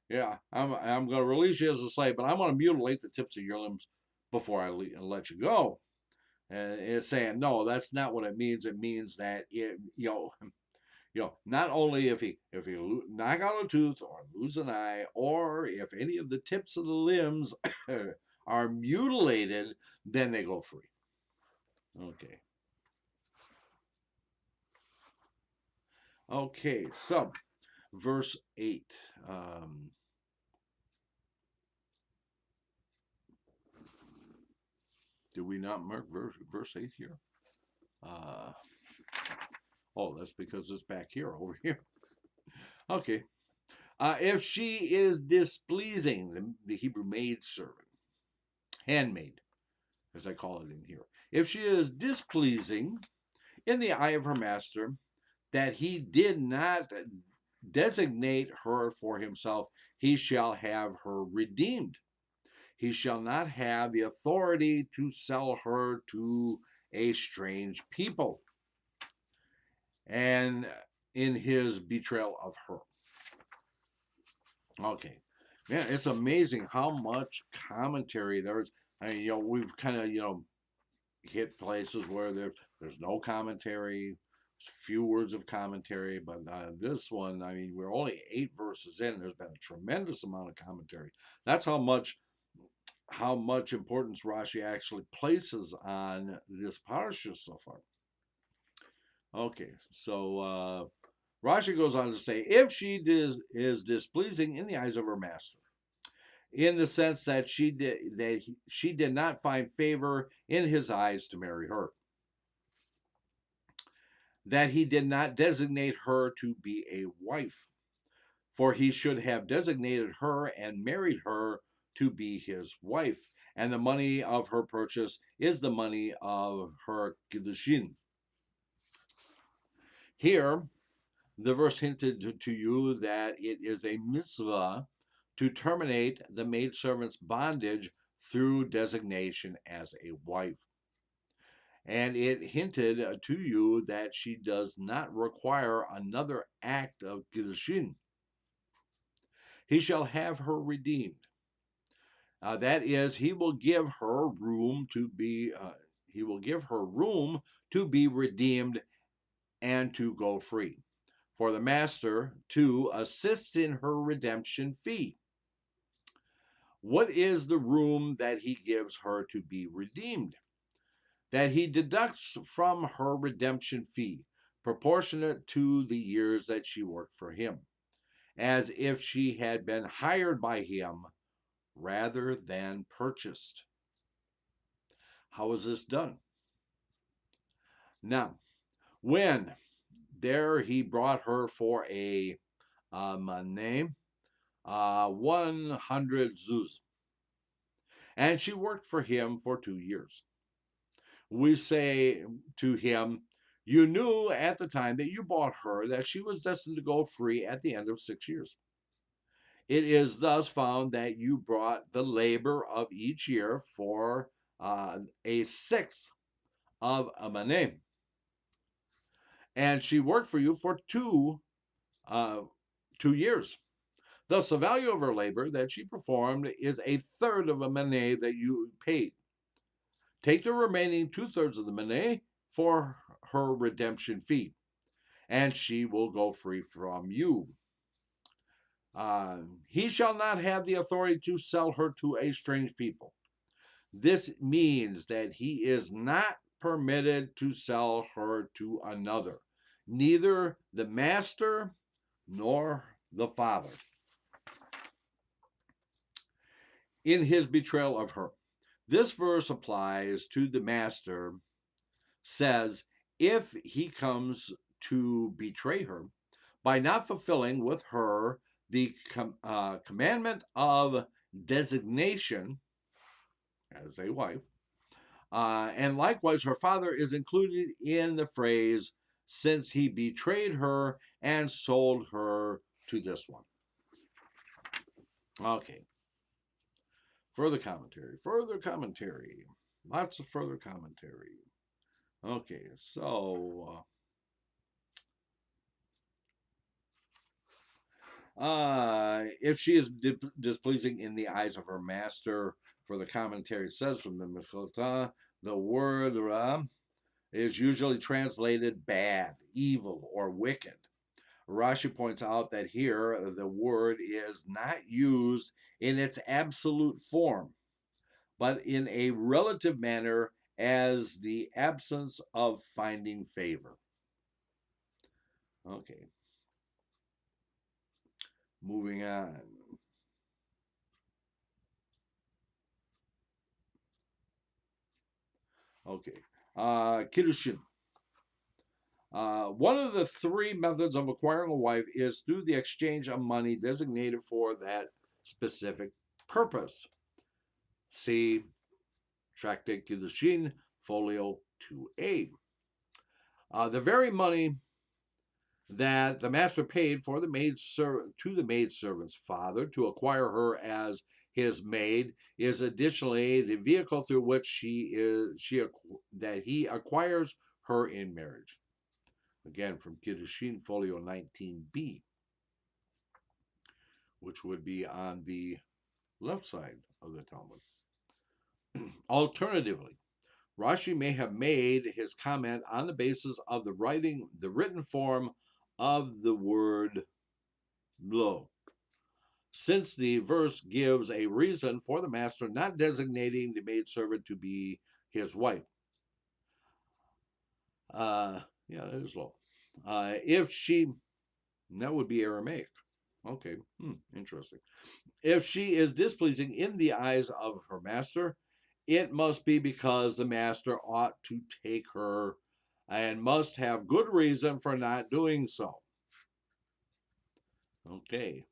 yeah, I'm going to release you as a slave, but I'm going to mutilate the tips of your limbs before I let you go. And it's saying, no, that's not what it means. It means that not only if he knock out a tooth or lose an eye, or if any of the tips of the limbs are mutilated, then they go free. Okay. Okay, so verse 8. Did we not mark verse 8 here? Oh, that's because it's back here, over here. Okay. If she is displeasing, the Hebrew maidservant, handmaid, as I call it in here. If she is displeasing in the eye of her master, that he did not designate her for himself, he shall have her redeemed. He shall not have the authority to sell her to a strange people, and in his betrayal of her. Okay. Man, it's amazing how much commentary there's. I mean, we've kind of, hit places where there's no commentary, few words of commentary, but this one, I mean, we're only 8 verses in, and there's been a tremendous amount of commentary. That's how much importance Rashi actually places on this parsha so far. Okay, so Rashi goes on to say, if she is displeasing in the eyes of her master, in the sense that she did not find favor in his eyes to marry her, that he did not designate her to be a wife, for he should have designated her and married her to be his wife, and the money of her purchase is the money of her kiddushin. Here, the verse hinted to you that it is a mitzvah to terminate the maidservant's bondage through designation as a wife. And it hinted to you that she does not require another act of kiddushin. He shall have her redeemed. That is, he will give her room to be redeemed and to go free. for the master to assist in her redemption fee. What is the room that he gives her to be redeemed? That he deducts from her redemption fee, proportionate to the years that she worked for him, as if she had been hired by him rather than purchased. How is this done? Now, when there he brought her for a name, 100 zuz, and she worked for him for 2 years. We say to him, you knew at the time that you bought her that she was destined to go free at the end of 6 years. It is thus found that you brought the labor of each year for a sixth of a manem, and she worked for you for 2 years. Thus, the value of her labor that she performed is a third of a manem that you paid. Take the remaining 2/3 of the manem for her redemption fee, and she will go free from you. He shall not have the authority to sell her to a strange people. This means that he is not permitted to sell her to another, neither the master nor the father. In his betrayal of her, this verse applies to the master, says, if he comes to betray her by not fulfilling with her the commandment of designation as a wife, and likewise her father is included in the phrase, since he betrayed her and sold her to this one. Okay. Further commentary, lots of further commentary. Okay, so if she is displeasing in the eyes of her master, for the commentary says from the Mishpatim, the word Ra is usually translated bad, evil, or wicked. Rashi points out that here the word is not used in its absolute form, but in a relative manner as the absence of finding favor. Okay. Moving on. Okay. Kiddushin. One of the three methods of acquiring a wife is through the exchange of money designated for that specific purpose. See Tractate Kiddushin, Folio 2A. The very money that the master paid for the maidservant's father to acquire her as his maid is additionally the vehicle through which he acquires her in marriage. Again, from Kiddushin, Folio 19b, which would be on the left side of the Talmud. Alternatively, Rashi may have made his comment on the basis of the written form of the word lo, since the verse gives a reason for the master not designating the maidservant to be his wife. Yeah, that is lo. If she, that would be Aramaic. Okay, interesting. If she is displeasing in the eyes of her master, it must be because the master ought to take her and must have good reason for not doing so. Okay.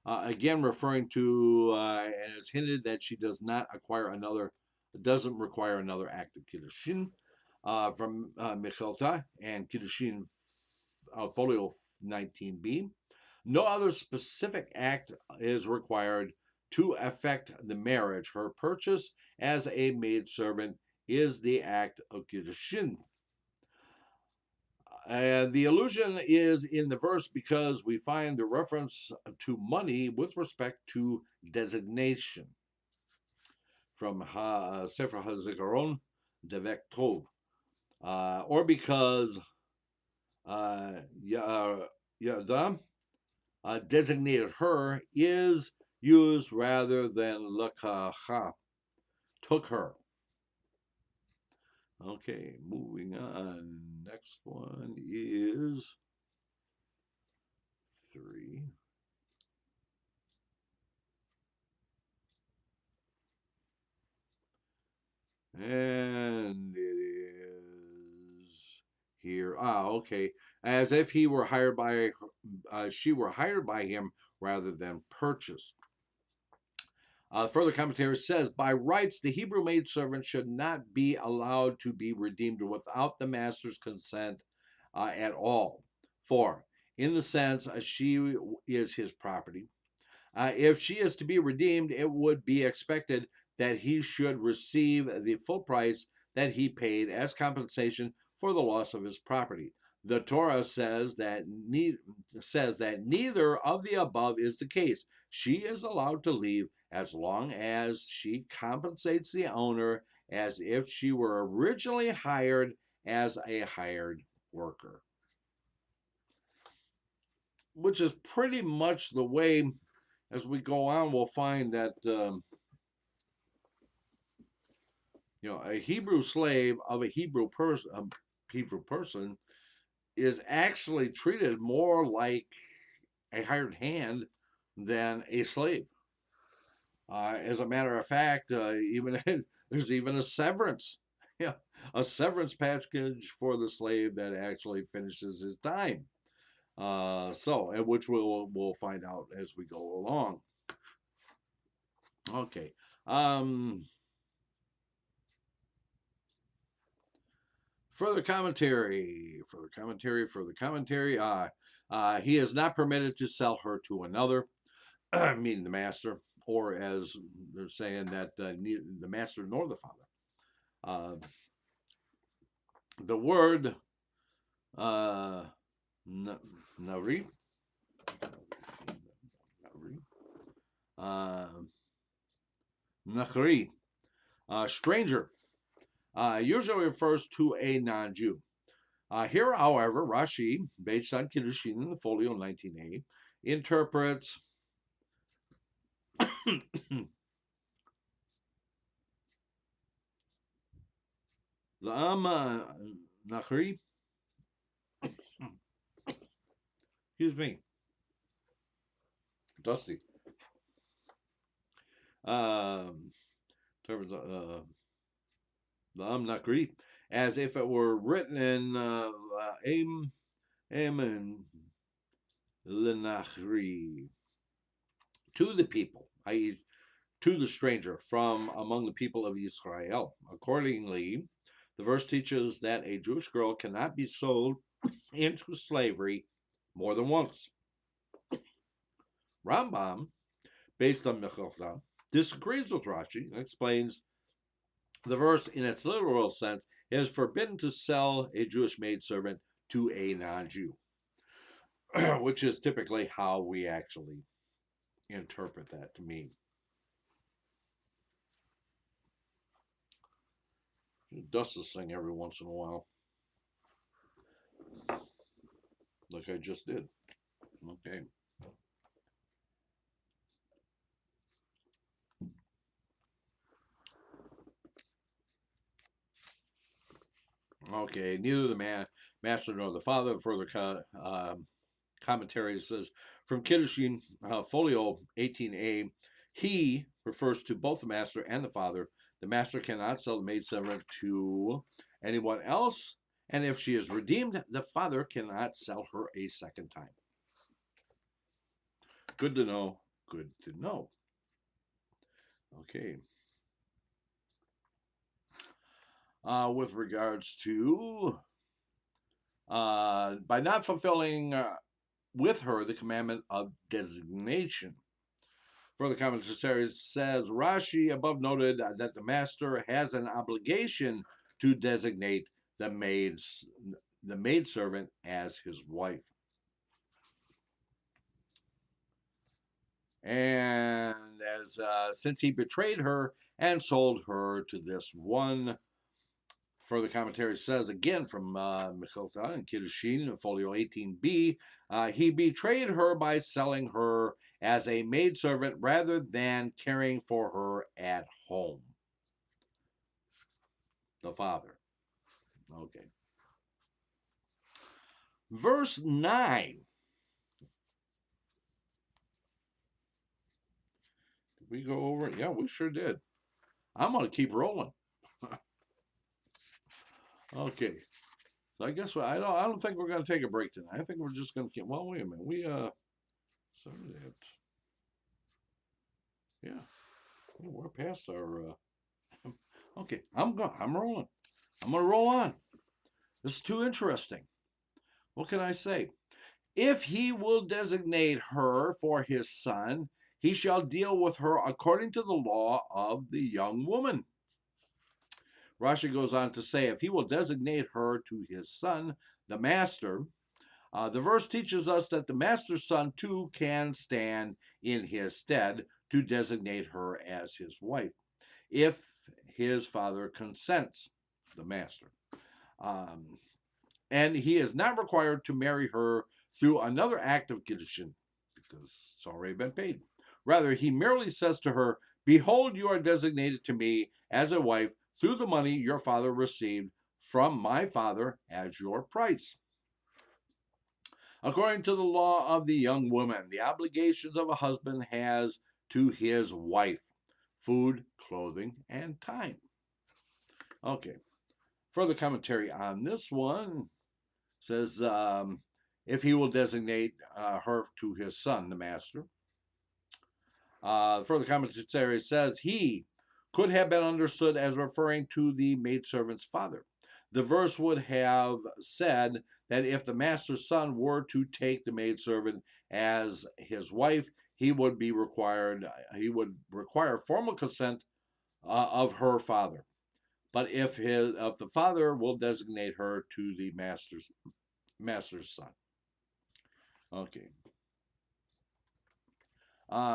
Again, referring to and it's hinted that she doesn't require another act of kiddushin from Michelta and Kiddushin Folio 19b. No other specific act is required to effect the marriage. Her purchase as a maidservant is the act of kiddushin. The allusion is in the verse because we find the reference to money with respect to designation. From Sefer HaZikaron, Devek Tov, or because Yada designated her is used rather than lakacha, took her. Okay, moving on. Next one is 3. And it is here. Okay. As if he were hired by, she were hired by him rather than purchased. Further commentary says, by rights, the Hebrew maidservant should not be allowed to be redeemed without the master's consent at all. 4. In the sense, she is his property. If she is to be redeemed, it would be expected that he should receive the full price that he paid as compensation for the loss of his property. The Torah says that neither of the above is the case. She is allowed to leave as long as she compensates the owner as if she were originally hired as a hired worker, which is pretty much the way. As we go on, we'll find that a Hebrew slave of a Hebrew person is actually treated more like a hired hand than a slave. As a matter of fact, even there's even a severance, yeah, a severance package for the slave that actually finishes his time. Which we'll find out as we go along. Okay. Further commentary. He is not permitted to sell her to another, meaning the master, or as they're saying that neither the master nor the father. The word nari, nachri, stranger, usually refers to a non-Jew. Here, however, Rashi, based on Kiddushin in the folio 19a, interprets the Nachri, excuse me, Dusty. Interprets the Nachri as if it were written in Aim and Lenachri to the people, i.e., to the stranger from among the people of Israel. Accordingly, the verse teaches that a Jewish girl cannot be sold into slavery more than once. Rambam, based on Mechilta, disagrees with Rashi and explains the verse in its literal sense is forbidden to sell a Jewish maidservant to a non-Jew, which is typically how we actually interpret that to mean. Dust this thing every once in a while, like I just did. Okay. Okay, neither the master nor the father. Further commentary says from Kiddushin folio 18a, he refers to both the master and the father. The master cannot sell the maidservant to anyone else, and if she is redeemed, the father cannot sell her a second time. Good to know. Good to know. Okay. With regards to by not fulfilling with her the commandment of designation. Further commentary says Rashi above noted that the master has an obligation to designate the maidservant as his wife. And as since he betrayed her and sold her to this one Further commentary says, again from Mechilta and Kiddushin, folio 18b, he betrayed her by selling her as a maidservant rather than caring for her at home. The father. Okay. Verse 9. Did we go over it? Yeah, we sure did. I'm going to keep rolling. Okay. So I guess I don't think we're going to take a break tonight. I think we're just going to keep. Well, wait a minute. We started at. Yeah, we're past our. Okay, I'm rolling. I'm going to roll on. This is too interesting. What can I say? If he will designate her for his son, he shall deal with her according to the law of the young woman. Rashi goes on to say, if he will designate her to his son, the master, the verse teaches us that the master's son too can stand in his stead to designate her as his wife, if his father consents, the master. And he is not required to marry her through another act of Kiddushin, because it's already been paid. Rather, he merely says to her, behold, you are designated to me as a wife through the money your father received from my father as your price. According to the law of the young woman, the obligations of a husband has to his wife: food, clothing, and time. Okay. Further commentary on this one says, if he will designate her to his son, the master. Further commentary says, he could have been understood as referring to the maidservant's father. The verse would have said that if the master's son were to take the maidservant as his wife, he would require formal consent of her father. But if the father will designate her to the master's son. Okay. Food.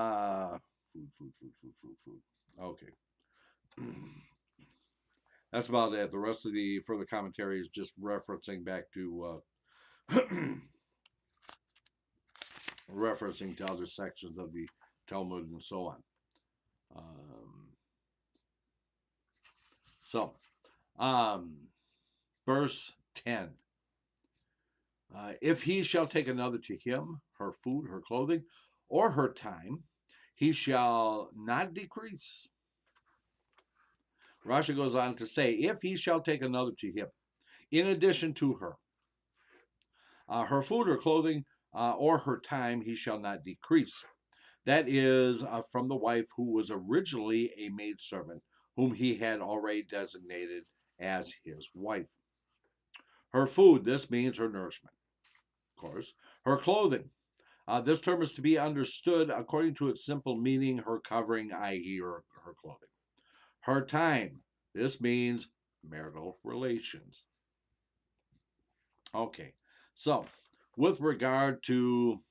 Okay. That's about it. The rest of the further commentary is just referencing back to referencing to other sections of the Talmud and so on. Verse 10. If he shall take another to him, her food, her clothing, or her time, he shall not decrease. Rashi goes on to say, if he shall take another to him, in addition to her, her food, her clothing, or her time, he shall not decrease. That is from the wife who was originally a maidservant, whom he had already designated as his wife. Her food, this means her nourishment, of course. Her clothing, this term is to be understood according to its simple meaning, her covering, i.e. her clothing. Her time, this means marital relations. Okay, so with regard to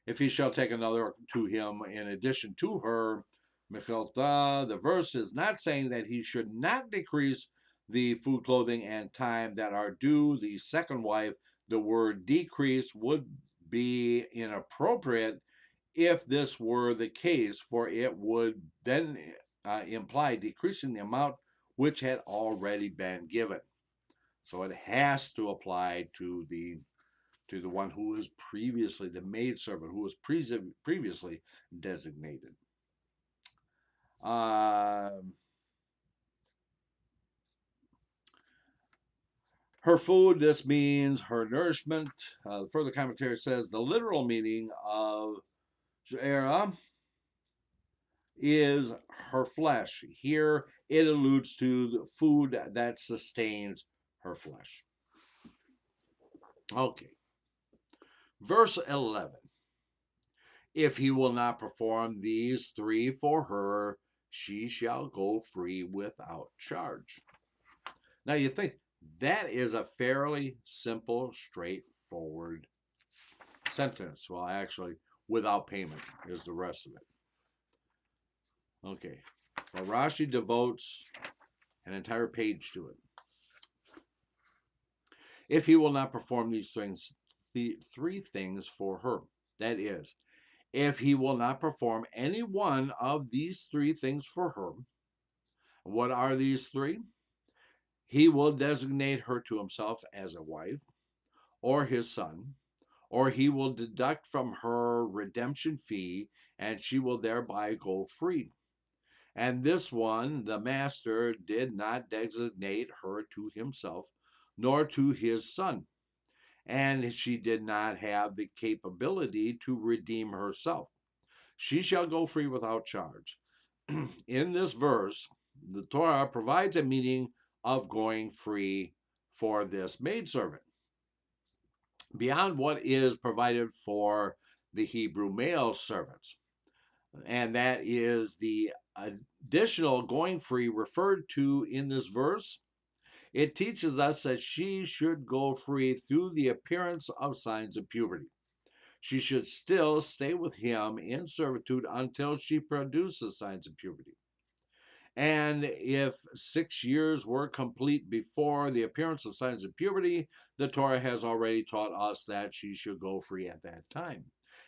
if he shall take another to him in addition to her, Mechilta, the verse is not saying that he should not decrease the food, clothing, and time that are due the second wife. The word decrease would be inappropriate if this were the case, for it would then imply decreasing the amount which had already been given. So it has to apply to the one who was previously the maidservant, who was previously designated. Her food, this means her nourishment. Further commentary says the literal meaning of She'era is her flesh. Here it alludes to the food that sustains her flesh. Okay. Verse 11. If he will not perform these three for her, she shall go free without charge. Now you think that is a fairly simple, straightforward sentence. Well, actually, without payment is the rest of it. Okay. Well, Rashi devotes an entire page to it. If he will not perform these things, the three things for her, that is, if he will not perform any one of these three things for her, what are these three? He will designate her to himself as a wife, or his son, or he will deduct from her redemption fee, and she will thereby go free. And this one, the master did not designate her to himself, nor to his son, and she did not have the capability to redeem herself. She shall go free without charge. In this verse, the Torah provides a meaning of going free for this maidservant beyond what is provided for the Hebrew male servants. And that is the additional going free referred to in this verse. It teaches us that she should go free through the appearance of signs of puberty. She should still stay with him in servitude until she produces signs of puberty. And if 6 years were complete before the appearance of signs of puberty, the Torah has already taught us that she should go free at that time.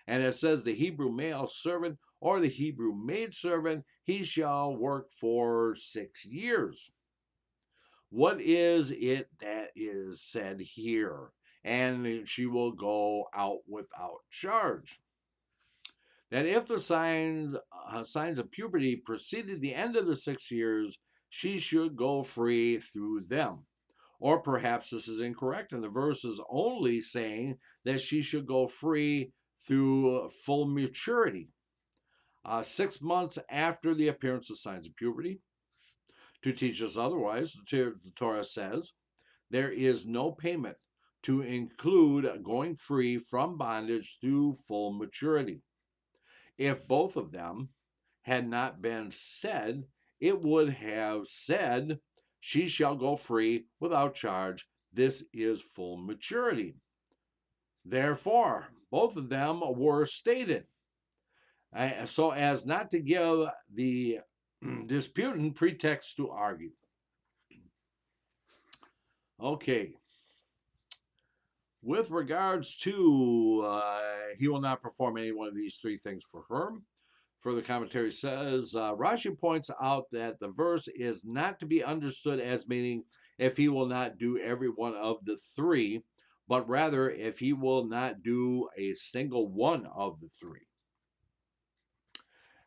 And it says the Hebrew male servant or the Hebrew maidservant, he shall work for 6 years. What is it that is said here? And she will go out without charge. That if the signs of puberty preceded the end of the 6 years, she should go free through them. Or perhaps this is incorrect, and the verse is only saying that she should go free through full maturity, 6 months after the appearance of signs of puberty. To teach us otherwise, the Torah says, there is no payment to include going free from bondage through full maturity. If both of them had not been said, it would have said, she shall go free without charge. This is full maturity. Therefore, both of them were stated so as not to give the disputant pretext to argue. Okay. With regards to he will not perform any one of these three things for her. Further commentary says, Rashi points out that the verse is not to be understood as meaning if he will not do every one of the three, but rather if he will not do a single one of the three.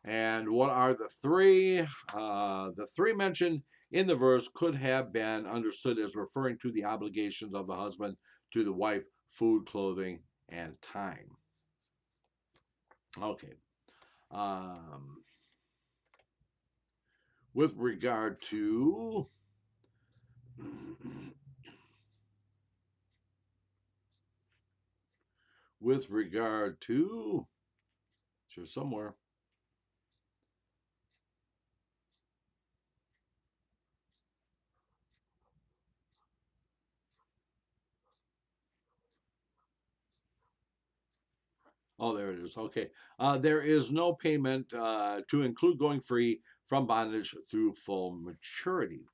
And what are the three? The three mentioned in the verse could have been understood as referring to the obligations of the husband to the wife: food, clothing, and time. Okay. With regard to it's here somewhere. Oh, there it is. Okay. There is no payment to include going free from bondage through full maturity.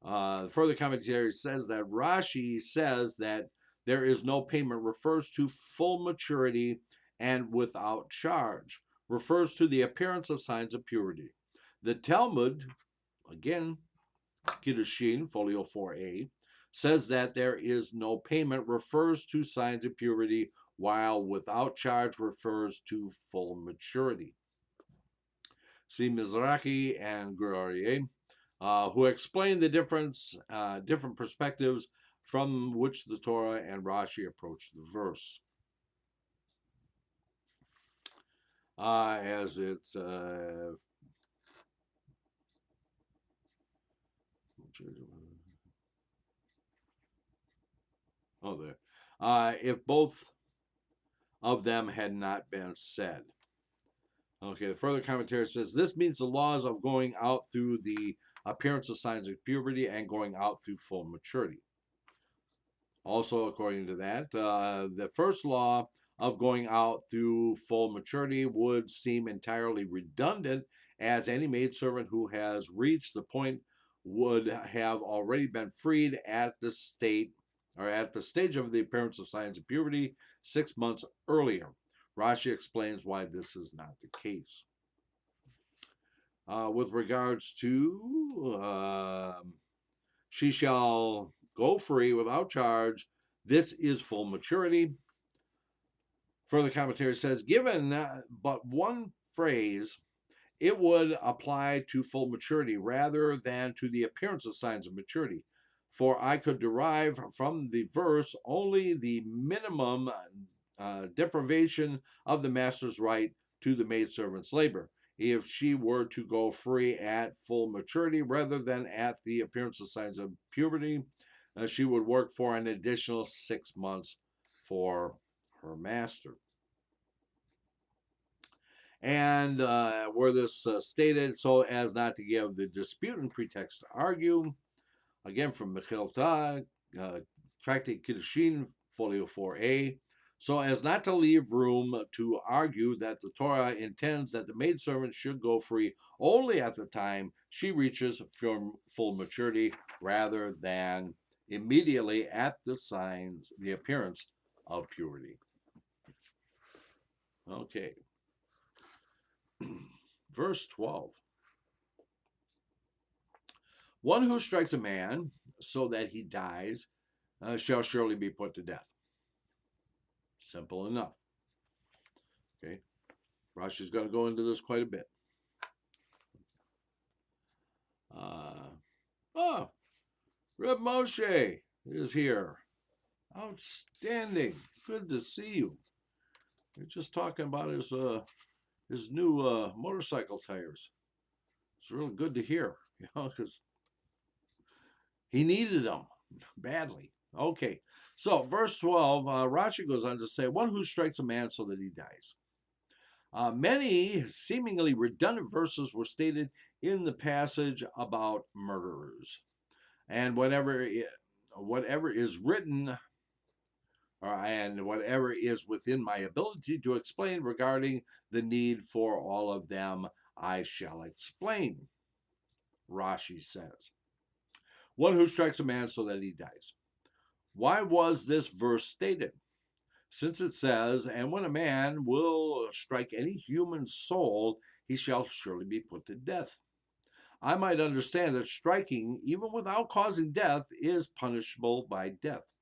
Further commentary says that Rashi says that there is no payment refers to full maturity and without charge, refers to the appearance of signs of purity. The Talmud, again, Kiddushin, folio 4a, says that there is no payment refers to signs of purity, while without charge refers to full maturity. See Mizrahi and Gur who explain the different perspectives from which the Torah and Rashi approach the verse. As it's there. If both of them had not been said. Okay, the further commentary says this means the laws of going out through the appearance of signs of puberty and going out through full maturity. Also, according to that, the first law of going out through full maturity would seem entirely redundant, as any maidservant who has reached the point would have already been freed at the stage of the appearance of signs of puberty 6 months earlier. Rashi explains why this is not the case. With regards to she shall go free without charge, this is full maturity. Further commentary says, given but one phrase, it would apply to full maturity rather than to the appearance of signs of maturity. For I could derive from the verse only the minimum deprivation of the master's right to the maidservant's labor, if she were to go free at full maturity rather than at the appearance of signs of puberty. She would work for an additional 6 months for her master. And where this stated, so as not to give the disputant pretext to argue, again from Mechilta, Tractate Kiddushin, Folio 4a, so as not to leave room to argue that the Torah intends that the maidservant should go free only at the time she reaches full maturity rather than immediately at the appearance of purity. Okay. Verse 12. One who strikes a man so that he dies shall surely be put to death. Simple enough. Okay. Rashi's going to go into this quite a bit. Reb Moshe is here. Outstanding. Good to see you. We're just talking about his new motorcycle tires. It's really good to hear, because he needed them badly. Okay, so verse 12, Rashi goes on to say, one who strikes a man so that he dies. Many seemingly redundant verses were stated in the passage about murderers. And whatever is written and whatever is within my ability to explain regarding the need for all of them, I shall explain, Rashi says. One who strikes a man so that he dies. Why was this verse stated? Since it says, and when a man will strike any human soul, he shall surely be put to death. I might understand that striking, even without causing death, is punishable by death.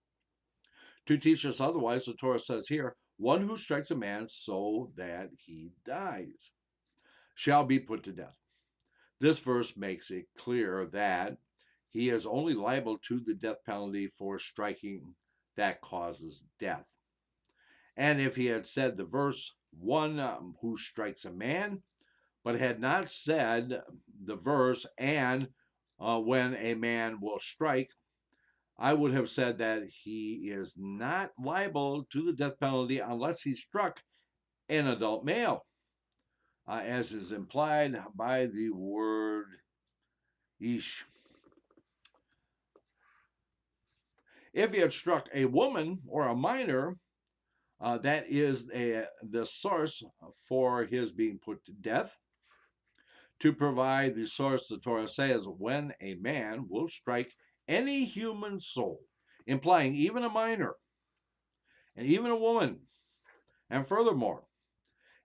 To teach us otherwise, the Torah says here, one who strikes a man so that he dies shall be put to death. This verse makes it clear that he is only liable to the death penalty for striking that causes death. And if he had said the verse, one who strikes a man, but had not said the verse, and when a man will strike, I would have said that he is not liable to the death penalty unless he struck an adult male, as is implied by the word ish. If he had struck a woman or a minor, that is the source for his being put to death. To provide the source, the Torah says, when a man will strike any human soul, implying even a minor and even a woman. And furthermore,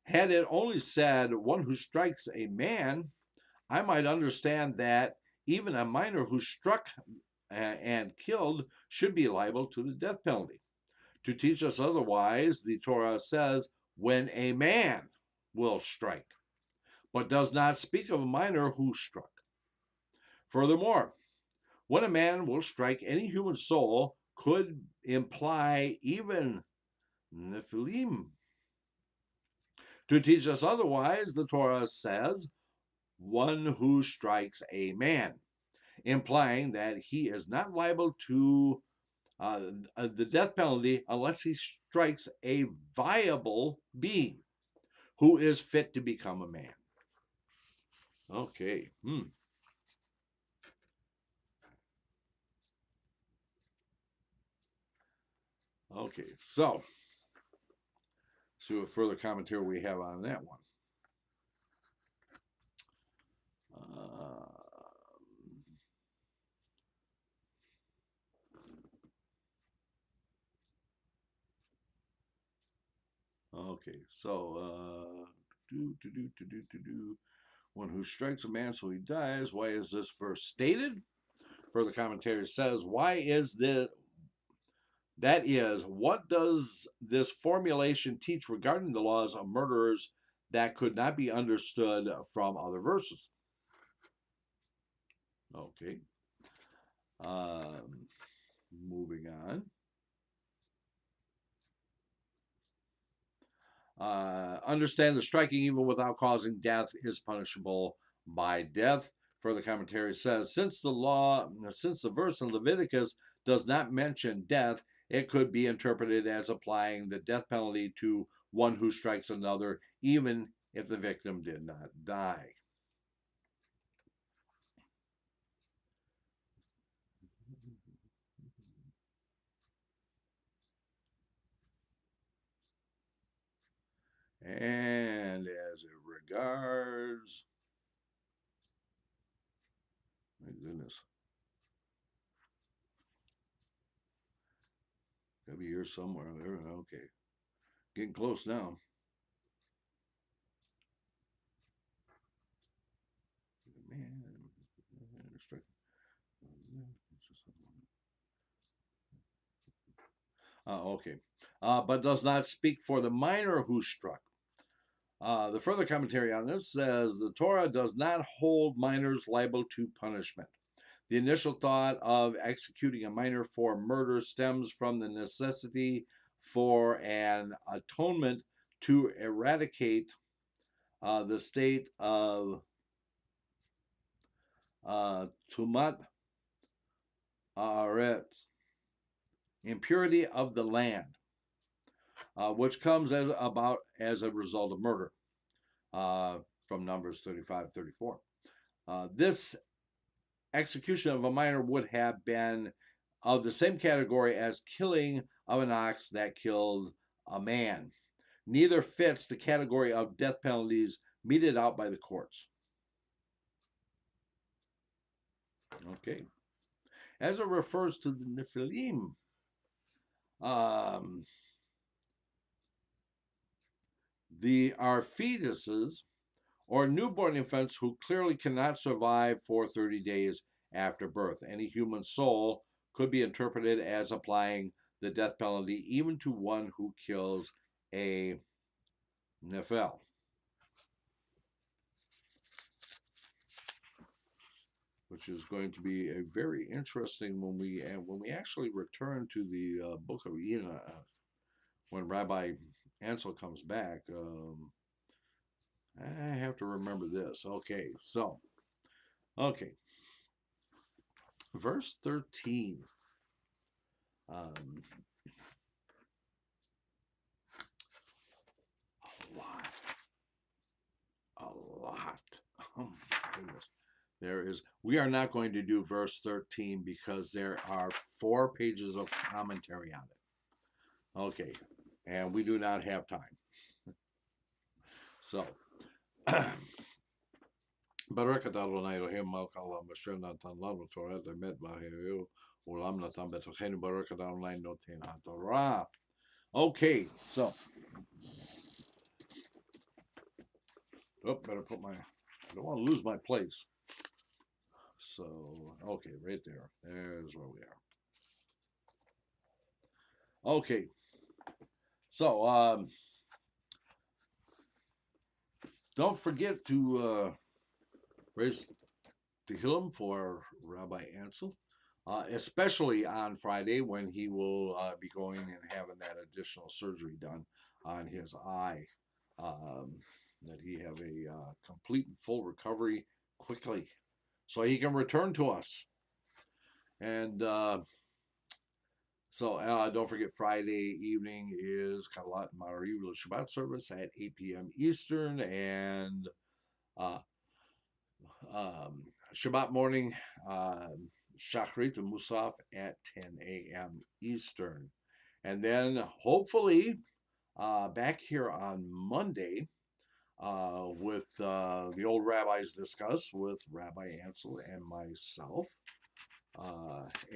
had it only said one who strikes a man, I might understand that even a minor who struck and killed should be liable to the death penalty. To teach us otherwise, the Torah says, when a man will strike, but does not speak of a minor who struck. Furthermore, when a man will strike any human soul could imply even Nephilim. To teach us otherwise, the Torah says, one who strikes a man, implying that he is not liable to the death penalty unless he strikes a viable being who is fit to become a man. Okay. Okay, so see what further commentary we have on that one. Okay, so one who strikes a man so he dies. Why is this verse stated? Further commentary says, why is this? That is, what does this formulation teach regarding the laws of murderers that could not be understood from other verses? Okay. Moving on. Understand the striking even without causing death is punishable by death. Further commentary says, since the verse in Leviticus does not mention death, it could be interpreted as applying the death penalty to one who strikes another, even if the victim did not die. And as it regards, my goodness, gotta be here somewhere. There, okay, getting close now. Man, okay, but does not speak for the minor who struck. The further commentary on this says the Torah does not hold minors liable to punishment. The initial thought of executing a minor for murder stems from the necessity for an atonement to eradicate the state of tumat haaretz, impurity of the land, which comes about as a result of murder, from Numbers 35-34. This execution of a minor would have been of the same category as killing of an ox that killed a man. Neither fits the category of death penalties meted out by the courts. Okay. As it refers to the Nephilim, are fetuses or newborn infants who clearly cannot survive for 30 days after birth. Any human soul could be interpreted as applying the death penalty even to one who kills a Nephil. Which is going to be a very interesting when we actually return to the book of Enoch, when Rabbi Ansel comes back. I have to remember this. Okay, so, okay, verse 13. A lot. Oh my goodness. We are not going to do verse 13 because there are 4 pages of commentary on it. Okay, and we do not have time. So, Baruch Adonai Elohim Malka Olam Asher Natan Lanu Torah Emet V'Hayu Olam Natan Betochenu Baruch Adonai Noten HaTorah. Okay, so, better put I don't want to lose my place. So, okay, right there. There's where we are. Okay, so don't forget to raise Tehillim for Rabbi Ansel, especially on Friday when he will be going and having that additional surgery done on his eye. That he have a complete and full recovery quickly so he can return to us. And so don't forget, Friday evening is Kalat Mariul Shabbat service at 8 p.m. Eastern, and Shabbat morning, Shachrit and Musaf at 10 a.m. Eastern. And then hopefully back here on Monday with the old rabbis discuss with Rabbi Ansel and myself.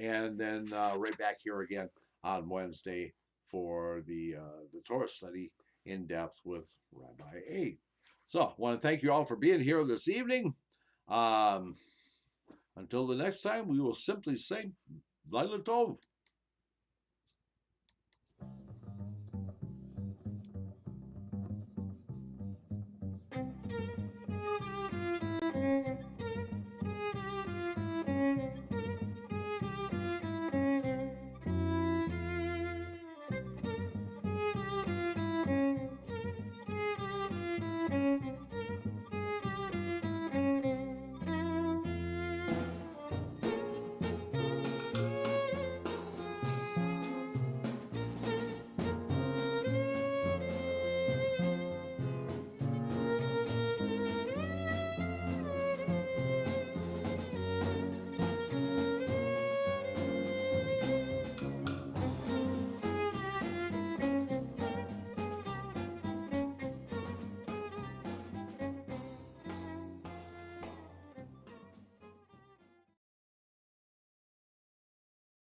And then right back here again on Wednesday for the Torah study in depth with Rabbi A. So I want to thank you all for being here this evening. Until the next time, we will simply say, Liable.